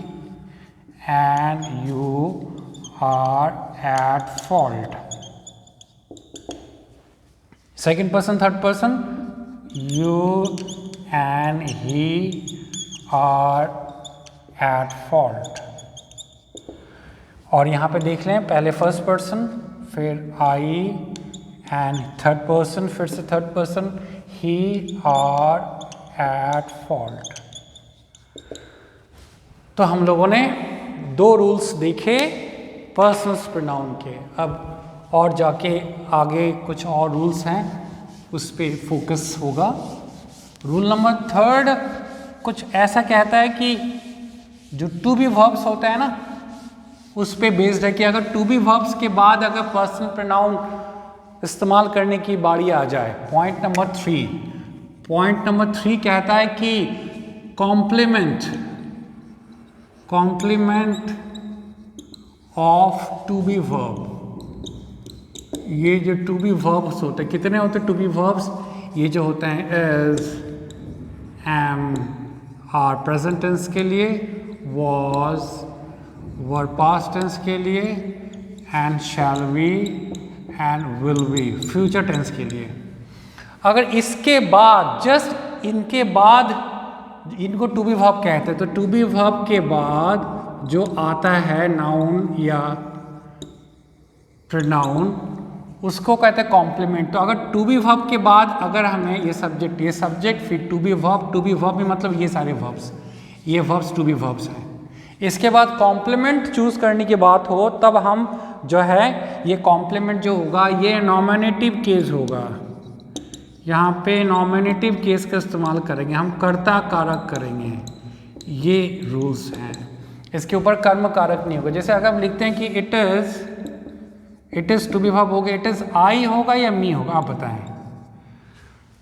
and you are at fault. Second person third person you and he are at fault. और यहाँ पे देख लें पहले फर्स्ट पर्सन फिर आई एंड थर्ड पर्सन, फिर से third person he are at fault. तो हम लोगों ने 2 रूल्स देखे पर्सनल प्रोनाउन के। अब और जाके आगे कुछ और रूल्स हैं उस पर फोकस होगा। रूल नंबर 3 कुछ ऐसा कहता है कि जो टू बी वर्ब्स होता है ना उस पे बेस्ड है कि अगर टू बी वर्ब्स के बाद अगर पर्सनल प्रोनाउन इस्तेमाल करने की बारी आ जाए। पॉइंट नंबर 3 कहता है कि complement of to be verb. ये जो टू बी वर्ब्स होते हैं, कितने होते हैं टू बी वर्ब्स? ये जो होते हैं is, am, are present tense के लिए, वॉज वर पास्ट टेंस के लिए, and shall be and will be future tense के लिए। अगर इसके बाद जस्ट इनके बाद इनको टू बी वर्ब कहते हैं, तो टू बी वर्ब के बाद जो आता है नाउन या प्रोनाउन उसको कहते हैं कॉम्प्लीमेंट। तो अगर टू बी वर्ब के बाद अगर हमें ये सब्जेक्ट फिर टू बी वर्ब में मतलब ये सारे वर्ब्स, ये वर्ब्स टू बी वर्ब्स हैं। इसके बाद कॉम्प्लीमेंट चूज करने की बात हो तब हम जो है ये कॉम्प्लीमेंट जो होगा ये नॉमिनेटिव केस होगा। यहाँ पे नॉमिनेटिव केस का इस्तेमाल करेंगे, हम कर्ता कारक करेंगे, ये रूल्स हैं। इसके ऊपर कर्म कारक नहीं होगा। जैसे अगर हम लिखते हैं कि it is to be verb हो गया, इट इज आई होगा या मी होगा, आप बताएं।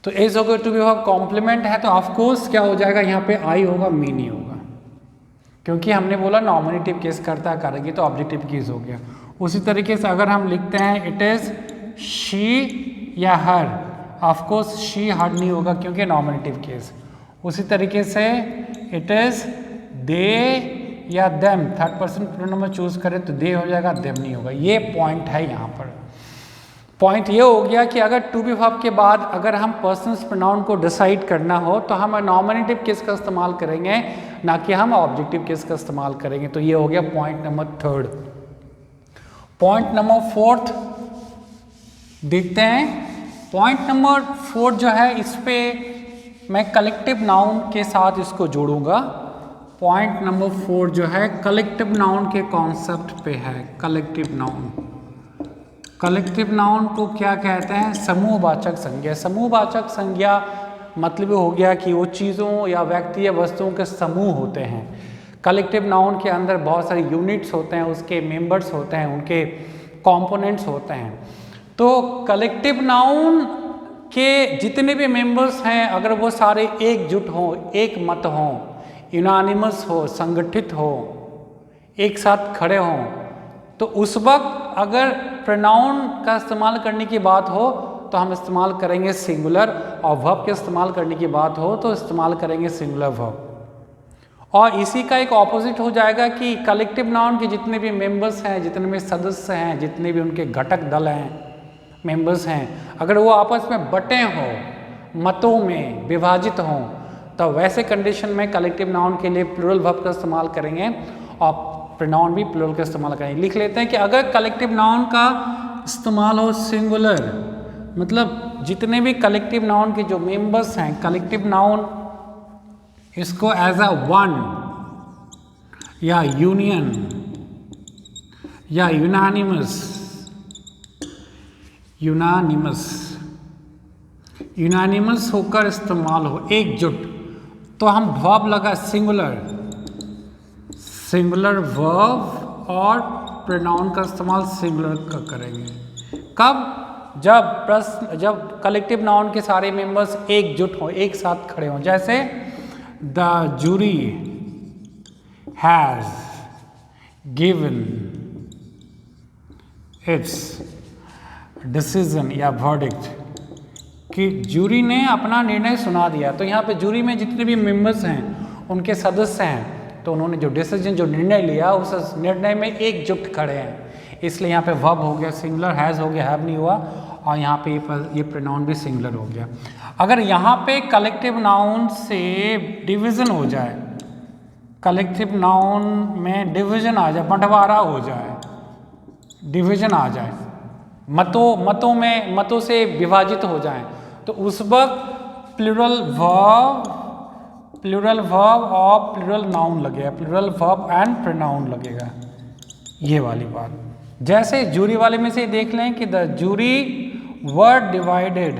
तो इज होगा टू बी वर्ब कॉम्प्लीमेंट है तो ऑफकोर्स क्या हो जाएगा, यहाँ पे आई होगा मी नहीं होगा, क्योंकि हमने बोला नॉमिनेटिव केस करता कारक, ये तो ऑब्जेक्टिव केस हो गया। उसी तरीके से अगर हम लिखते हैं इट इज शी या हर, ऑफकोर्स शी हर नहीं होगा क्योंकि नॉमिनेटिव केस। उसी तरीके से इट इज दे या देम, थर्ड पर्सन प्रोनाउन में चूज करें तो दे हो जाएगा, देम नहीं होगा। ये पॉइंट है। यहाँ पर पॉइंट ये हो गया कि अगर टू बी वर्ब के बाद अगर हम पर्सन्स प्रोनाउन को डिसाइड करना हो तो हम नॉमिनेटिव केस का इस्तेमाल करेंगे, ना कि हम ऑब्जेक्टिव केस का इस्तेमाल करेंगे। तो ये हो गया point number third. Point number fourth देखते हैं। पॉइंट नंबर फोर्थ जो है इस पे मैं कलेक्टिव नाउन के साथ इसको जोड़ूंगा। पॉइंट नंबर 4 जो है कलेक्टिव नाउन के कॉन्सेप्ट पे है। कलेक्टिव नाउन, कलेक्टिव नाउन को क्या कहते हैं, समूहवाचक संज्ञा। समूहवाचक संज्ञा मतलब हो गया कि वो चीज़ों या व्यक्ति या वस्तुओं के समूह होते हैं। कलेक्टिव नाउन के अंदर बहुत सारे यूनिट्स होते हैं, उसके मेंबर्स होते हैं, उनके कंपोनेंट्स होते हैं। तो कलेक्टिव नाउन के जितने भी मेंबर्स हैं अगर वो सारे एकजुट हों, एक मत हों, यूनानिमस हो, संगठित हो, एक साथ खड़े हों, तो उस वक्त अगर प्रोनाउन का इस्तेमाल करने की बात हो तो हम इस्तेमाल करेंगे सिंगुलर, और वर्ब के इस्तेमाल करने की बात हो तो इस्तेमाल करेंगे सिंगुलर वर्ब। और इसी का एक ऑपोजिट हो जाएगा कि कलेक्टिव नाउन के जितने भी मेंबर्स हैं, जितने भी सदस्य हैं, जितने भी उनके घटक दल हैं, मेंबर्स हैं, अगर वो आपस में बटे हों, मतों में विभाजित हों, तो वैसे कंडीशन में कलेक्टिव नाउन के लिए प्लूरल वर्ब का इस्तेमाल करेंगे और प्रोनाउन भी प्लूरल का इस्तेमाल करेंगे। लिख लेते हैं कि अगर कलेक्टिव नाउन का इस्तेमाल हो सिंगुलर, मतलब जितने भी कलेक्टिव नाउन के जो मेंबर्स हैं, कलेक्टिव नाउन इसको एज अ वन या यूनियन या यूनानिमस, यूनानिमस होकर इस्तेमाल हो, एकजुट, तो हम वर्ब लगा सिंगुलर, सिंगुलर वर्ब और प्रोनाउन का इस्तेमाल सिंगुलर का करेंगे। कब? जब कलेक्टिव नाउन के सारे मेंबर्स एकजुट हों, एक साथ खड़े हों। जैसे the jury has given its decision या वर्डिक्ट, कि जूरी ने अपना निर्णय सुना दिया। तो यहाँ पे जूरी में जितने भी मेंबर्स हैं, उनके सदस्य हैं, तो उन्होंने जो डिसीजन, जो निर्णय लिया, उस निर्णय में एकजुट खड़े हैं। इसलिए यहाँ पे वर्ब हो गया सिंगुलर, हैज़ हो गया, हैव नहीं हुआ, और यहाँ पे ये प्रोनाउन भी सिंगुलर हो गया। अगर यहाँ पे कलेक्टिव नाउन से डिवीज़न हो जाए, कलेक्टिव नाउन में डिवीज़न आ जाए, बंटवारा हो जाए, डिवीज़न आ जाए, मतों से विभाजित हो जाएं, तो उस वक्त प्लूरल वर्ब और प्लूरल नाउन लगेगा, प्लूरल वर्ब एंड प्रोनाउन लगेगा, ये वाली बात। जैसे जूरी वाले में से देख लें कि the jury were divided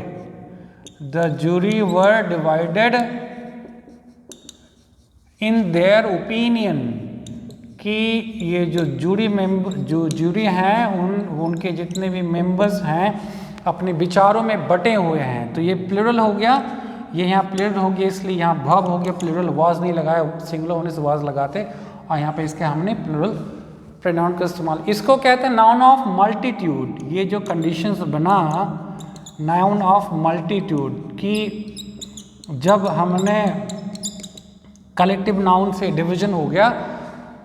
in their opinion, कि ये जो जूरी हैं उनके जितने भी मेंबर्स हैं अपने विचारों में बटे हुए हैं। तो ये प्लूरल हो गया, ये यहाँ प्लूरल हो गया, इसलिए यहाँ वर्ब हो गया, प्लूरल वाज नहीं लगाया, सिंगुलर होने से वाज लगाते, और यहाँ पे इसके हमने प्लूरल प्रोनाउन का इस्तेमाल। इसको कहते हैं नाउन ऑफ मल्टीट्यूड। ये जो कंडीशंस बना नाउन ऑफ मल्टीट्यूड, कि जब हमने कलेक्टिव नाउन से डिवीजन हो गया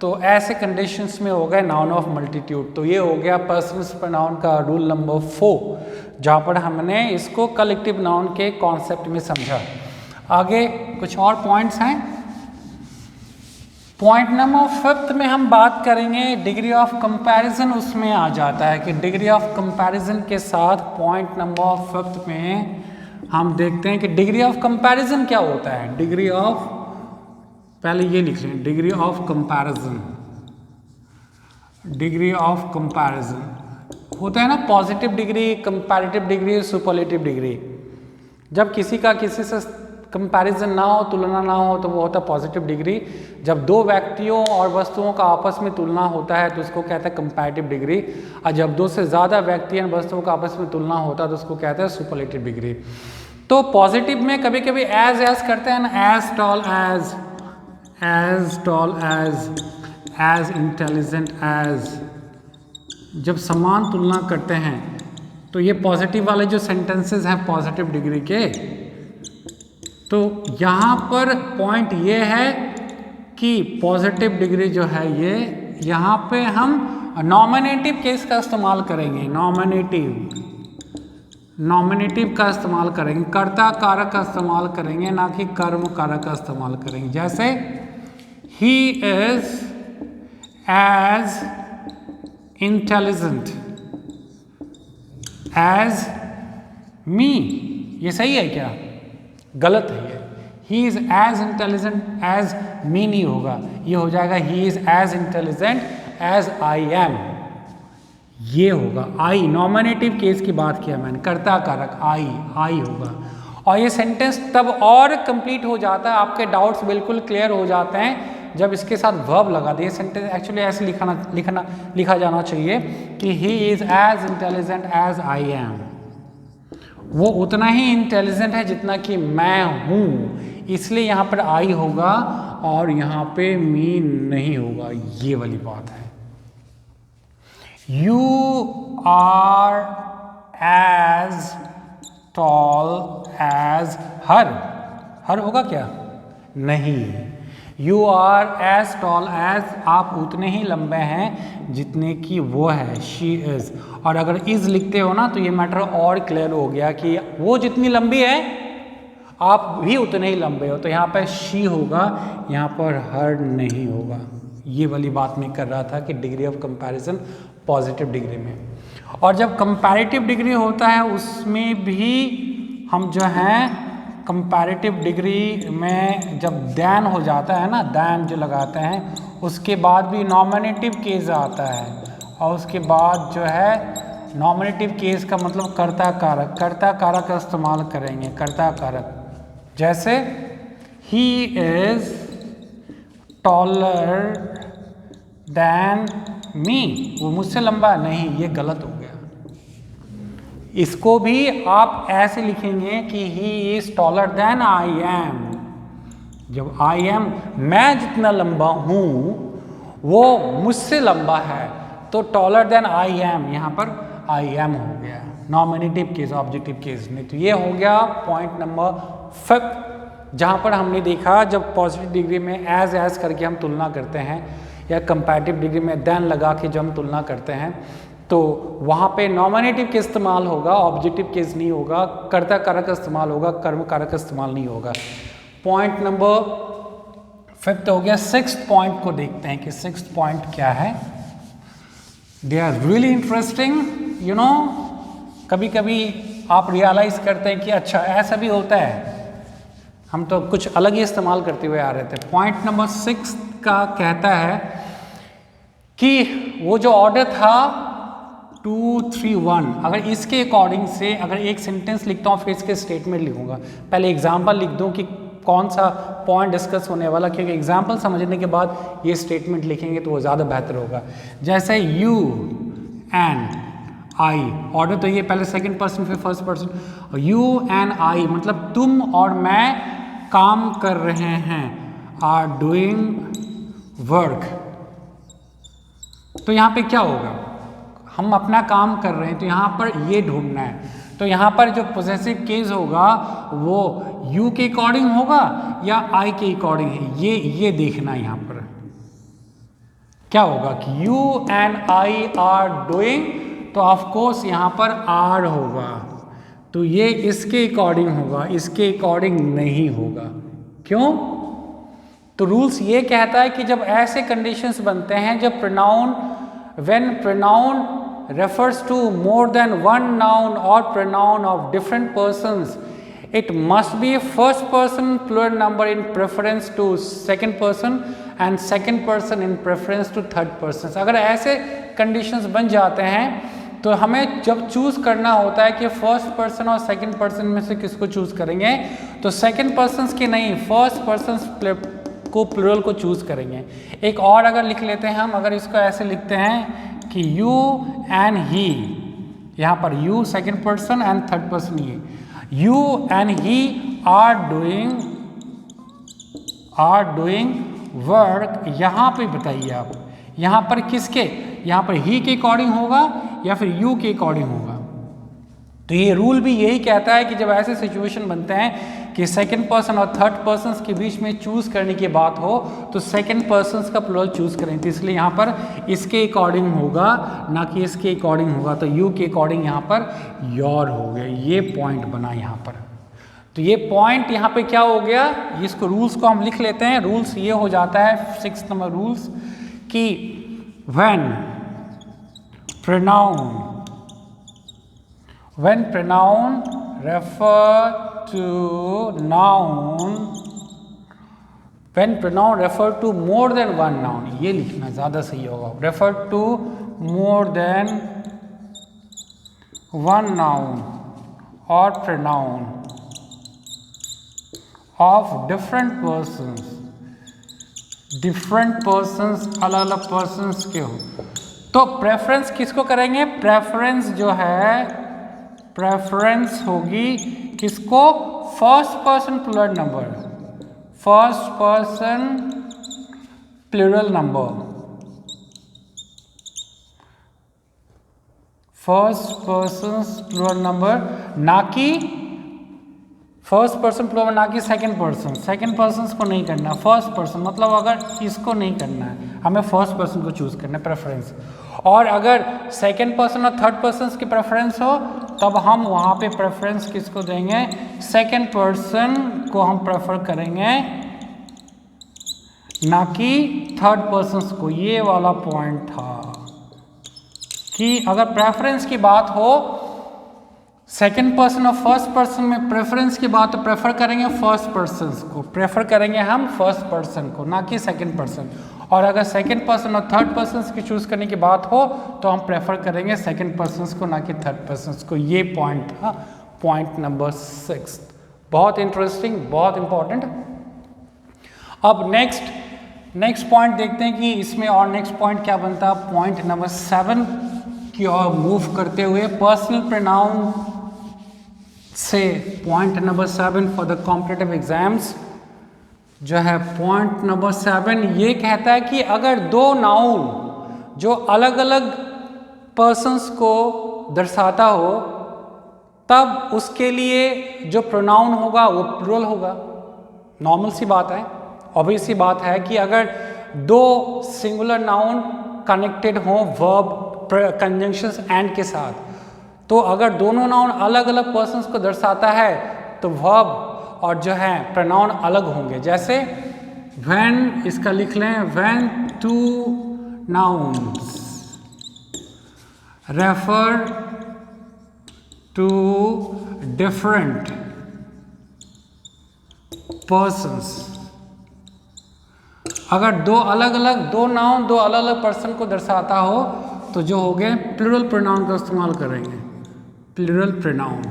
तो ऐसे कंडीशंस में हो गए नाउन ऑफ मल्टीट्यूड। तो ये हो गया पर्सनस प्रोनाउन का रूल नंबर 4, जहाँ पर हमने इसको कलेक्टिव नाउन के कॉन्सेप्ट में समझा। आगे कुछ और पॉइंट्स हैं। पॉइंट नंबर 5 में हम बात करेंगे डिग्री ऑफ कंपैरिजन, उसमें आ जाता है कि डिग्री ऑफ कंपैरिजन के साथ पॉइंट नंबर 5 में हम देखते हैं कि डिग्री ऑफ कंपैरिजन क्या होता है। डिग्री ऑफ, पहले ये लिख लें, degree of comparison. Degree of comparison होता है ना positive degree, comparative degree, superlative degree. जब किसी का किसी से कंपैरिजन ना हो, तुलना ना हो, तो वो होता है पॉजिटिव डिग्री। जब दो व्यक्तियों और वस्तुओं का आपस में तुलना होता है तो उसको कहते हैं कंपैरेटिव डिग्री। और जब दो से ज़्यादा व्यक्ति और वस्तुओं का आपस में तुलना होता है तो उसको कहते हैं सुपरलेटिव डिग्री। तो पॉजिटिव में कभी कभी एज करते हैं ना, as tall as intelligent as. जब समान तुलना करते हैं तो ये पॉजिटिव वाले जो सेंटेंसेस हैं पॉजिटिव डिग्री के, तो यहाँ पर पॉइंट ये है कि पॉजिटिव डिग्री जो है ये, यहाँ पे हम नॉमिनेटिव केस का इस्तेमाल करेंगे। नॉमिनेटिव का इस्तेमाल करेंगे, कर्ता कारक का इस्तेमाल करेंगे, ना कि कर्म कारक का इस्तेमाल करेंगे। जैसे he is as intelligent as me. ये सही है क्या? गलत है ये। He is as intelligent as me नहीं होगा, ये हो जाएगा he is as intelligent as I am, ये होगा। आई नॉमिनेटिव केस की बात किया मैंने, कर्ता कारक आई होगा। और ये सेंटेंस तब और कंप्लीट हो जाता है, आपके डाउट्स बिल्कुल क्लियर हो जाते हैं जब इसके साथ वर्ब लगा दे। सेंटेंस एक्चुअली ऐसे लिखा जाना चाहिए कि he is as intelligent as I am. वो उतना ही इंटेलिजेंट है जितना कि मैं हूँ, इसलिए यहाँ पर आई होगा और यहाँ पे मी नहीं होगा, ये वाली बात है। You are as tall as her होगा क्या? नहीं। You are as tall as, आप उतने ही लंबे हैं जितने की वो है, शी इज। और अगर इज लिखते हो ना तो ये मैटर और क्लियर हो गया कि वो जितनी लंबी है आप भी उतने ही लंबे हो। तो यहाँ पर शी होगा, यहाँ पर हर नहीं होगा। ये वाली बात मैं कर रहा था कि degree of comparison positive degree में। और जब कंपैरेटिव डिग्री होता है उसमें भी हम जो हैं कंपैरेटिव डिग्री में जब दैन हो जाता है ना, दैन जो लगाते हैं, उसके बाद भी नॉमिनेटिव केस आता है। और उसके बाद जो है नॉमिनेटिव केस का मतलब कर्ता कारक का इस्तेमाल करेंगे, कर्ता कारक। जैसे he is taller than me, वो मुझसे लंबा नहीं, ये गलत हो गया। इसको भी आप ऐसे लिखेंगे कि he is taller than I am. जब आई एम, मैं जितना लंबा हूं वो मुझसे लंबा है, तो टॉलर देन आई एम, यहां पर आई एम हो गया। नॉमिनेटिव केस, ऑब्जेक्टिव केस नहीं। तो ये हो गया पॉइंट नंबर 5, जहां पर हमने देखा जब पॉजिटिव डिग्री में एज करके हम तुलना करते हैं, या कंपैरेटिव डिग्री में देन लगा के जब हम तुलना करते हैं, तो वहाँ पे नॉमिनेटिव के इस्तेमाल होगा, ऑब्जेक्टिव केस नहीं होगा, कर्ता कारक का इस्तेमाल होगा, कर्म कारक का इस्तेमाल नहीं होगा। पॉइंट नंबर 5 हो गया। 6th पॉइंट को देखते हैं कि 6th पॉइंट क्या है। They are really interesting, you know. कभी कभी आप रियलाइज करते हैं कि अच्छा ऐसा भी होता है, हम तो कुछ अलग ही इस्तेमाल करते हुए आ रहे थे। पॉइंट नंबर 6 का कहता है कि वो जो ऑर्डर था 2, 3, 1, अगर इसके अकॉर्डिंग से अगर एक सेंटेंस लिखता हूँ फिर इसके स्टेटमेंट लिखूंगा। पहले एग्जाम्पल लिख दूँ कि कौन सा पॉइंट डिस्कस होने वाला, क्योंकि एग्जाम्पल समझने के बाद ये स्टेटमेंट लिखेंगे तो वो ज़्यादा बेहतर होगा। जैसे यू एंड आई, ऑर्डर तो ये पहले सेकंड पर्सन फिर first person. You and I मतलब तुम और मैं काम कर रहे हैं, आर डूइंग वर्क। तो यहाँ पे क्या होगा, हम अपना काम कर रहे हैं, तो यहाँ पर ये ढूंढना है। तो यहाँ पर जो पोजेसिव केस होगा वो यू के अकॉर्डिंग होगा या आई के अकॉर्डिंग है, ये देखना है। यहाँ पर क्या होगा कि you and I R doing, तो ऑफ कोर्स यहाँ पर आर होगा, तो ये इसके अकॉर्डिंग होगा, इसके अकॉर्डिंग नहीं होगा। क्यों? तो रूल्स ये कहता है कि जब ऐसे कंडीशंस बनते हैं जब pronoun when pronoun refers to more than one noun or pronoun of different persons, it must be first person plural number in preference to second person and second person in preference to third person. अगर ऐसे conditions बन जाते हैं तो हमें जब choose करना होता है कि फर्स्ट पर्सन और सेकंड पर्सन में से किसको चूज करेंगे, तो सेकंड पर्सन की नहीं फर्स्ट पर्सन को प्लूरल को चूज करेंगे। एक और अगर लिख लेते हैं हम, अगर इसको ऐसे लिखते हैं कि यू एंड ही, यहाँ पर you second person and third person ये, you and he are doing work, यहाँ पे बताइए आप यहाँ पर किसके, यहाँ पर ही के अकॉर्डिंग होगा या फिर यू के अकॉर्डिंग होगा। तो ये रूल भी यही कहता है कि जब ऐसे सिचुएशन बनते हैं कि सेकंड पर्सन और थर्ड पर्सन के बीच में चूज करने की बात हो तो सेकंड पर्सन का प्लूरल चूज करें, तो इसलिए यहाँ पर इसके अकॉर्डिंग होगा ना कि इसके अकॉर्डिंग होगा, तो यू के अकॉर्डिंग यहाँ पर योर हो गया। ये पॉइंट बना यहाँ पर, तो ये पॉइंट यहाँ पे क्या हो गया, इसको रूल्स को हम लिख लेते हैं। रूल्स ये हो जाता है 6 नंबर रूल्स कि when pronoun refer to noun, when pronoun refer to more than one noun, ये लिखना ज़्यादा सही होगा, refer to more than one noun or pronoun of different persons अलग अलग persons के हो, तो प्रेफरेंस किसको करेंगे, प्रेफरेंस जो है प्रेफरेंस होगी किसको, first person plural number, first person plural number, first person plural number, ना कि फर्स्ट पर्सन प्लूरल ना कि सेकंड पर्सन को नहीं करना, फर्स्ट पर्सन मतलब अगर इसको नहीं करना है, हमें फर्स्ट पर्सन को चूज करना है प्रेफरेंस। और अगर सेकंड पर्सन और थर्ड पर्सन की प्रेफरेंस हो तब हम वहाँ पे प्रेफरेंस किसको देंगे, सेकंड पर्सन को हम प्रेफर करेंगे ना कि थर्ड पर्सन को। ये वाला पॉइंट था कि अगर प्रेफरेंस की बात हो सेकंड पर्सन और फर्स्ट पर्सन में प्रेफरेंस की बात तो प्रेफर करेंगे फर्स्ट पर्सन को, प्रेफर करेंगे हम फर्स्ट पर्सन को ना कि सेकंड पर्सन। और अगर सेकंड पर्सन और थर्ड पर्सन की चूज करने की बात हो तो हम प्रेफर करेंगे सेकंड पर्सन को ना कि थर्ड पर्सन को। ये पॉइंट था पॉइंट नंबर 6, बहुत इंटरेस्टिंग, बहुत इंपॉर्टेंट। अब नेक्स्ट पॉइंट देखते हैं कि इसमें और नेक्स्ट पॉइंट क्या बनता है। पॉइंट नंबर 7 की ओर मूव करते हुए पर्सनल प्रोनाउन से point number 7 for the competitive exams जो है पॉइंट नंबर 7 ये कहता है कि अगर दो नाउन जो अलग अलग पर्सन्स को दर्शाता हो तब उसके लिए जो प्रोनाउन होगा वो प्लूरल होगा। नॉर्मल सी बात है, ऑब्वियस सी बात है कि अगर दो सिंगुलर नाउन कनेक्टेड हों वर्ब कंजंक्शंस एंड के साथ, तो अगर दोनों नाउन अलग अलग पर्सन्स को दर्शाता है तो वर्ब और जो है प्रोनाउन अलग होंगे। जैसे व्हेन, इसका लिख लें, when two nouns refer to different persons, अगर दो नाउन दो अलग अलग पर्सन को दर्शाता हो तो जो हो गए प्लूरल प्रोनाउन का इस्तेमाल करेंगे, प्लूरल प्रोनाउन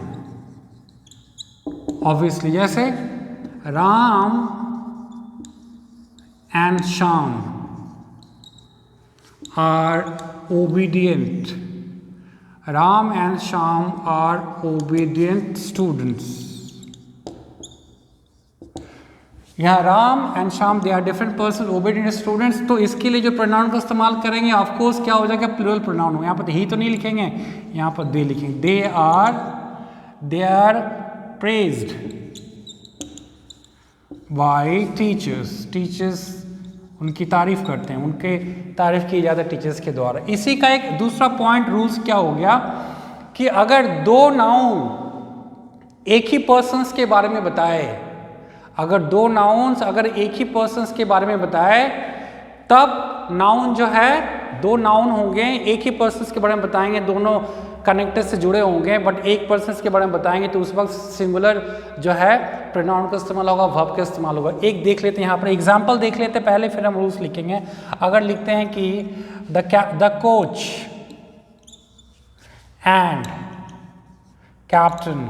ऑब्वियसली। जैसे Ram and Shyam are obedient, Ram and Shyam are obedient students. यहाँ Ram and Shyam they are different person obedient students, तो इसके लिए जो प्रोनाउन का इस्तेमाल करेंगे ऑफ कोर्स क्या हो जाएगा, प्लूरल प्रोनाउन हो। यहाँ पर ही तो नहीं लिखेंगे, यहाँ पर दे लिखेंगे। They are praised by teachers उनकी तारीफ करते हैं, उनके तारीफ की जाता है टीचर्स के द्वारा। इसी का एक दूसरा पॉइंट रूल्स क्या हो गया कि अगर दो नाउन एक ही पर्सन्स के बारे में बताए, अगर दो नाउन्स अगर एक ही पर्सन्स के बारे में बताए तब नाउन जो है, दो नाउन होंगे एक ही पर्सन्स के बारे में बताएंगे, दोनों कनेक्टेड से जुड़े होंगे, बट एक पर्सन्स के बारे में बताएंगे तो उस वक्त सिंगुलर जो है प्रोनाउन का इस्तेमाल होगा, वर्ब का इस्तेमाल होगा। एक देख लेते हैं यहाँ पर एग्जाम्पल देख लेते हैं पहले, फिर हम रूल्स लिखेंगे। अगर लिखते हैं कि the coach and captain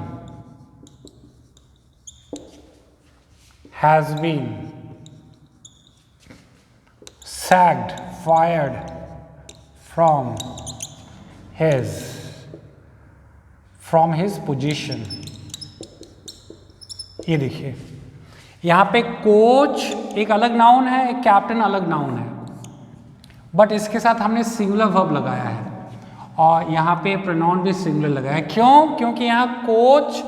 has been sacked, fired from his position। ये देखिए यहाँ पे कोच एक अलग नाउन है, एक कैप्टन अलग नाउन है, बट इसके साथ हमने सिंगुलर वर्ब लगाया है और यहाँ पे प्रोनाउन भी सिंगुलर लगाया है। क्यों? क्योंकि यहाँ कोच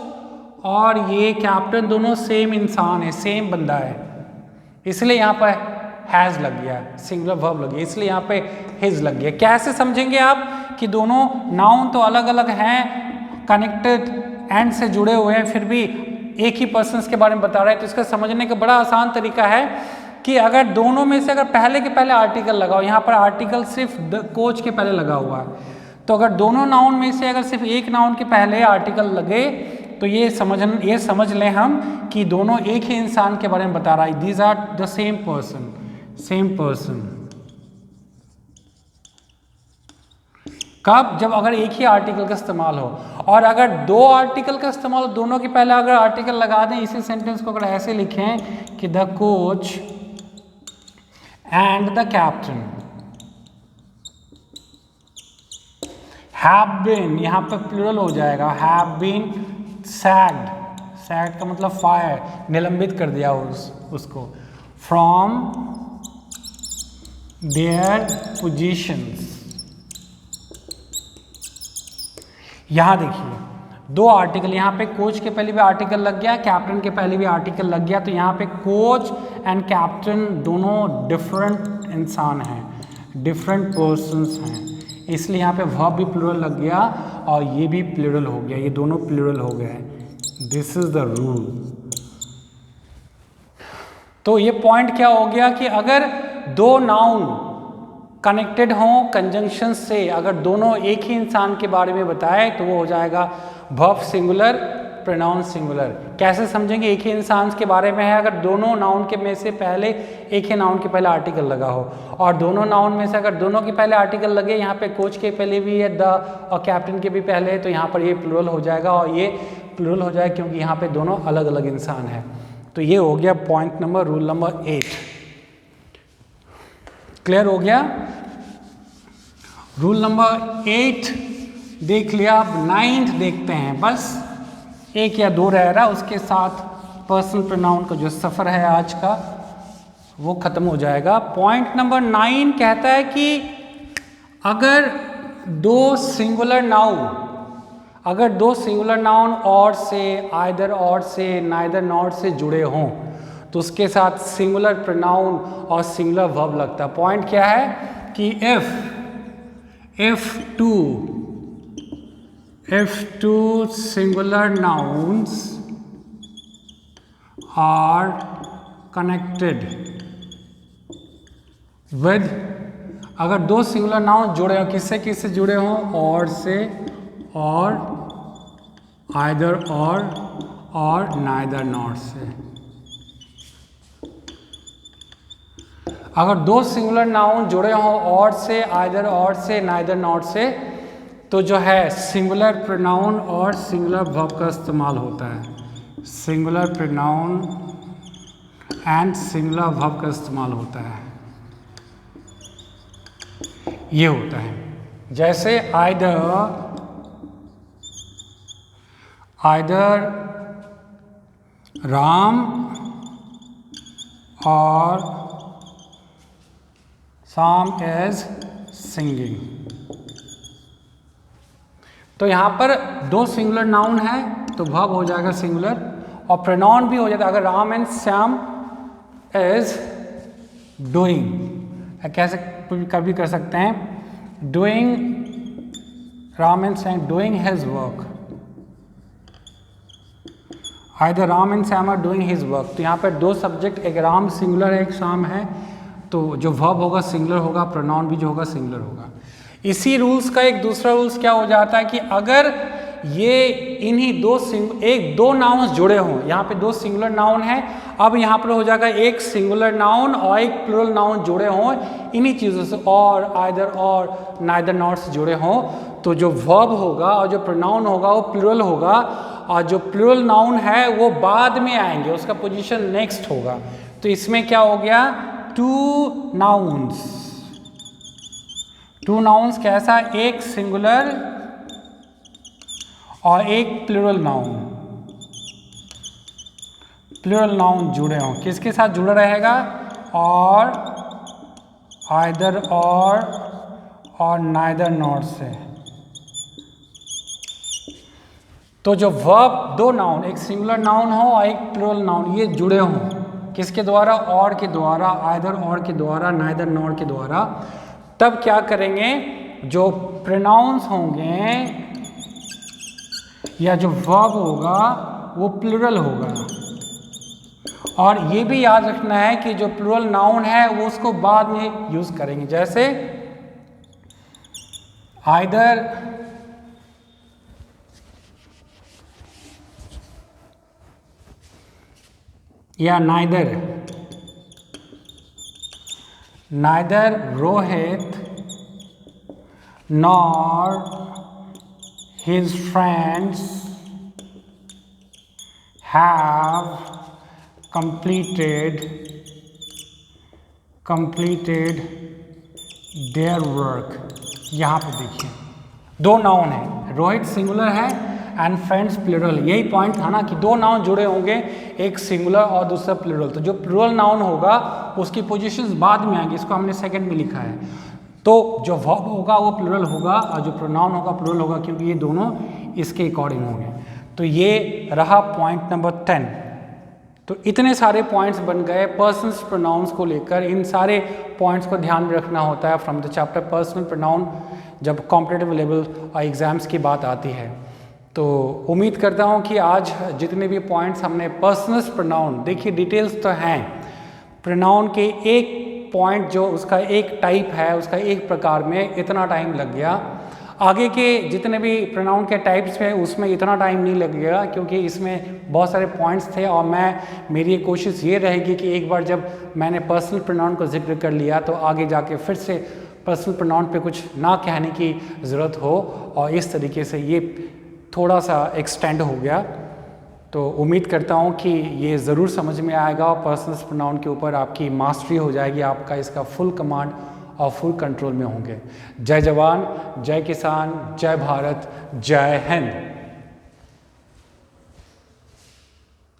और ये कैप्टन दोनों सेम इंसान है, सेम बंदा है, इसलिए यहाँ पर हैज़ लग गया, सिंगुलर वर्ब लग गया, इसलिए यहाँ पे हिज लग गया। कैसे समझेंगे आप कि दोनों नाउन तो अलग अलग हैं, कनेक्टेड एंड से जुड़े हुए हैं, फिर भी एक ही पर्सन्स के बारे में बता रहे हैं। तो इसका समझने का बड़ा आसान तरीका है कि अगर दोनों में से अगर पहले के पहले आर्टिकल लगाओ, यहाँ पर आर्टिकल सिर्फ द कोच के पहले लगा हुआ है, तो अगर दोनों नाउन में से अगर सिर्फ एक नाउन के पहले आर्टिकल लगे तो ये समझ लें हम कि दोनों एक ही इंसान के बारे में बता रहा है। These are the same person. कब? जब अगर एक ही आर्टिकल का इस्तेमाल हो, और अगर दो आर्टिकल का इस्तेमाल हो, दोनों के पहले अगर आर्टिकल लगा दें, इसी सेंटेंस को अगर ऐसे लिखें कि the coach and the captain have been, यहाँ पर प्लूरल हो जाएगा, हैव बीन सैग्ड का मतलब फायर, निलंबित कर दिया उसको, फ्रॉम देयर पोजीशंस। यहां देखिए दो आर्टिकल, यहाँ पे कोच के पहले भी आर्टिकल लग गया, कैप्टन के पहले भी आर्टिकल लग गया, तो यहाँ पे कोच एंड कैप्टन दोनों डिफरेंट इंसान हैं, डिफरेंट पर्सन्स हैं, इसलिए यहाँ पे वर्ब भी प्लूरल लग गया और ये भी प्लूरल हो गया, ये दोनों प्लूरल हो गए। This is the rule. तो ये पॉइंट क्या हो गया कि अगर दो नाउन कनेक्टेड हों कंजंक्शन से, अगर दोनों एक ही इंसान के बारे में बताए तो वो हो जाएगा वर्ब सिंगुलर, प्रोनाउन सिंगुलर। कैसे समझेंगे? एक ही इंसान के बारे में है, अगर दोनों नाउन के में से पहले एक ही नाउन के पहले आर्टिकल लगा हो, और दोनों नाउन में से अगर दोनों के पहले आर्टिकल लगे, यहाँ पे कोच के पहले भी है द और कैप्टन के भी पहले है, तो यहाँ पर ये प्लूरल हो जाएगा और ये प्लूरल हो जाएगा क्योंकि यहाँ पे दोनों अलग अलग इंसान हैं। तो ये हो गया point number, rule number 8। Clear हो गया? रूल नंबर 8 देख लिया, अब 9th देखते हैं। बस एक या दो रह रहा, उसके साथ पर्सनल प्रोनाउन का जो सफ़र है आज का वो ख़त्म हो जाएगा। पॉइंट नंबर 9 कहता है कि अगर दो सिंगुलर नाउन और से, आइदर और से, नाइदर नॉट से जुड़े हों तो उसके साथ सिंगुलर प्रोनाउन और सिंगुलर वर्ब लगता है। पॉइंट क्या है कि if two singular nouns are connected with, अगर दो सिंगुलर नाउन जुड़े हो, किससे जुड़े हों? और से, और, आइदर और नाइदर नॉट से। अगर दो सिंगुलर नाउन जुड़े हों और से, आइदर और से, नाइदर नॉट से, तो जो है सिंगुलर प्रोनाउन और सिंगुलर वर्ब का इस्तेमाल होता है। Singular pronoun and singular verb का इस्तेमाल होता है। ये होता है जैसे आइदर राम और Sam is singing। तो यहाँ पर दो सिंगुलर नाउन है तो वर्ब हो जाएगा सिंगुलर, और प्रोनाउन भी हो जाता है। अगर Ram and Shyam is doing, कैसे कभी कर सकते हैं, doing, Ram and Shyam doing his work. Either Ram and Shyam are doing his work. तो यहाँ पर दो सब्जेक्ट, एक राम सिंगुलर है, एक श्याम है, तो जो वर्ब होगा सिंगुलर होगा, प्रोनाउन भी जो होगा सिंगुलर होगा। इसी रूल्स का एक दूसरा रूल्स क्या हो जाता है कि अगर ये इन्हीं दो नाउन्स जुड़े हों, यहाँ पे दो सिंगुलर नाउन है, अब यहाँ पर हो जाएगा एक सिंगुलर नाउन और एक प्लुरल नाउन जुड़े हों इन्हीं चीज़ों से, और आइदर और नाइदर नॉट से जुड़े हों, तो जो वर्ब होगा और जो प्रोनाउन होगा वो प्लुरल होगा, और जो प्लुरल नाउन है वो बाद में आएंगे, उसका पोजीशन नेक्स्ट होगा। तो इसमें क्या हो गया, टू नाउन्स कैसा, एक सिंगुलर और एक प्लुरल नाउन जुड़े हों, किसके साथ जुड़ा रहेगा, और आइदर और नाइदर नॉट से। तो जो वर्ब, दो नाउन, एक सिंगुलर नाउन हो और एक प्लुरल नाउन, ये जुड़े हों किसके द्वारा, और के द्वारा, आइदर और के द्वारा, नाइदर नॉट के द्वारा, तब क्या करेंगे, जो प्रोनाउंस होंगे या जो वर्ब होगा वो प्लुरल होगा। और ये भी याद रखना है कि जो प्लुरल नाउन है वो उसको बाद में यूज करेंगे, जैसे आइदर या neither Rohit nor his friends have completed their work। यहाँ पे देखिए दो नाउन है, रोहित सिंगुलर है एंड फ्रेंड्स प्लुरल। यही पॉइंट था ना कि दो नाउन जुड़े होंगे, एक सिंगुलर और दूसरा प्लुरल, तो जो प्लुरल नाउन होगा उसकी पोजीशंस बाद में आएंगी, इसको हमने सेकंड में लिखा है। तो जो वर्ब होगा वो प्लुरल होगा और जो प्रोनाउन होगा प्लुरल होगा, क्योंकि ये दोनों इसके अकॉर्डिंग होंगे। तो ये रहा पॉइंट नंबर 10। तो इतने सारे पॉइंट्स बन गए पर्सनल प्रोनाउंस को लेकर। इन सारे पॉइंट्स को ध्यान में रखना होता है from the chapter personal pronoun, जब कॉम्पिटिटिव लेवल और एग्जाम्स की बात आती है। तो उम्मीद करता हूँ कि आज जितने भी पॉइंट्स हमने पर्सनल प्रोनाउन, देखिए डिटेल्स तो हैं, प्रोनाउन के एक पॉइंट जो उसका एक टाइप है, उसका एक प्रकार में इतना टाइम लग गया। आगे के जितने भी प्रोनाउन के टाइप्स हैं उसमें इतना टाइम नहीं लगेगा, क्योंकि इसमें बहुत सारे पॉइंट्स थे और मेरी कोशिश ये रहेगी कि एक बार जब मैंने पर्सनल प्रोनाउन को जिक्र कर लिया तो आगे जाके फिर से पर्सनल प्रोनाउन पे कुछ ना कहने की ज़रूरत हो, और इस तरीके से ये थोड़ा सा एक्सटेंड हो गया। तो उम्मीद करता हूँ कि ये ज़रूर समझ में आएगा और पर्सनल प्रोनाउन के ऊपर आपकी मास्टरी हो जाएगी, आपका इसका फुल कमांड और फुल कंट्रोल में होंगे। जय जवान, जय किसान, जय भारत, जय हिंद।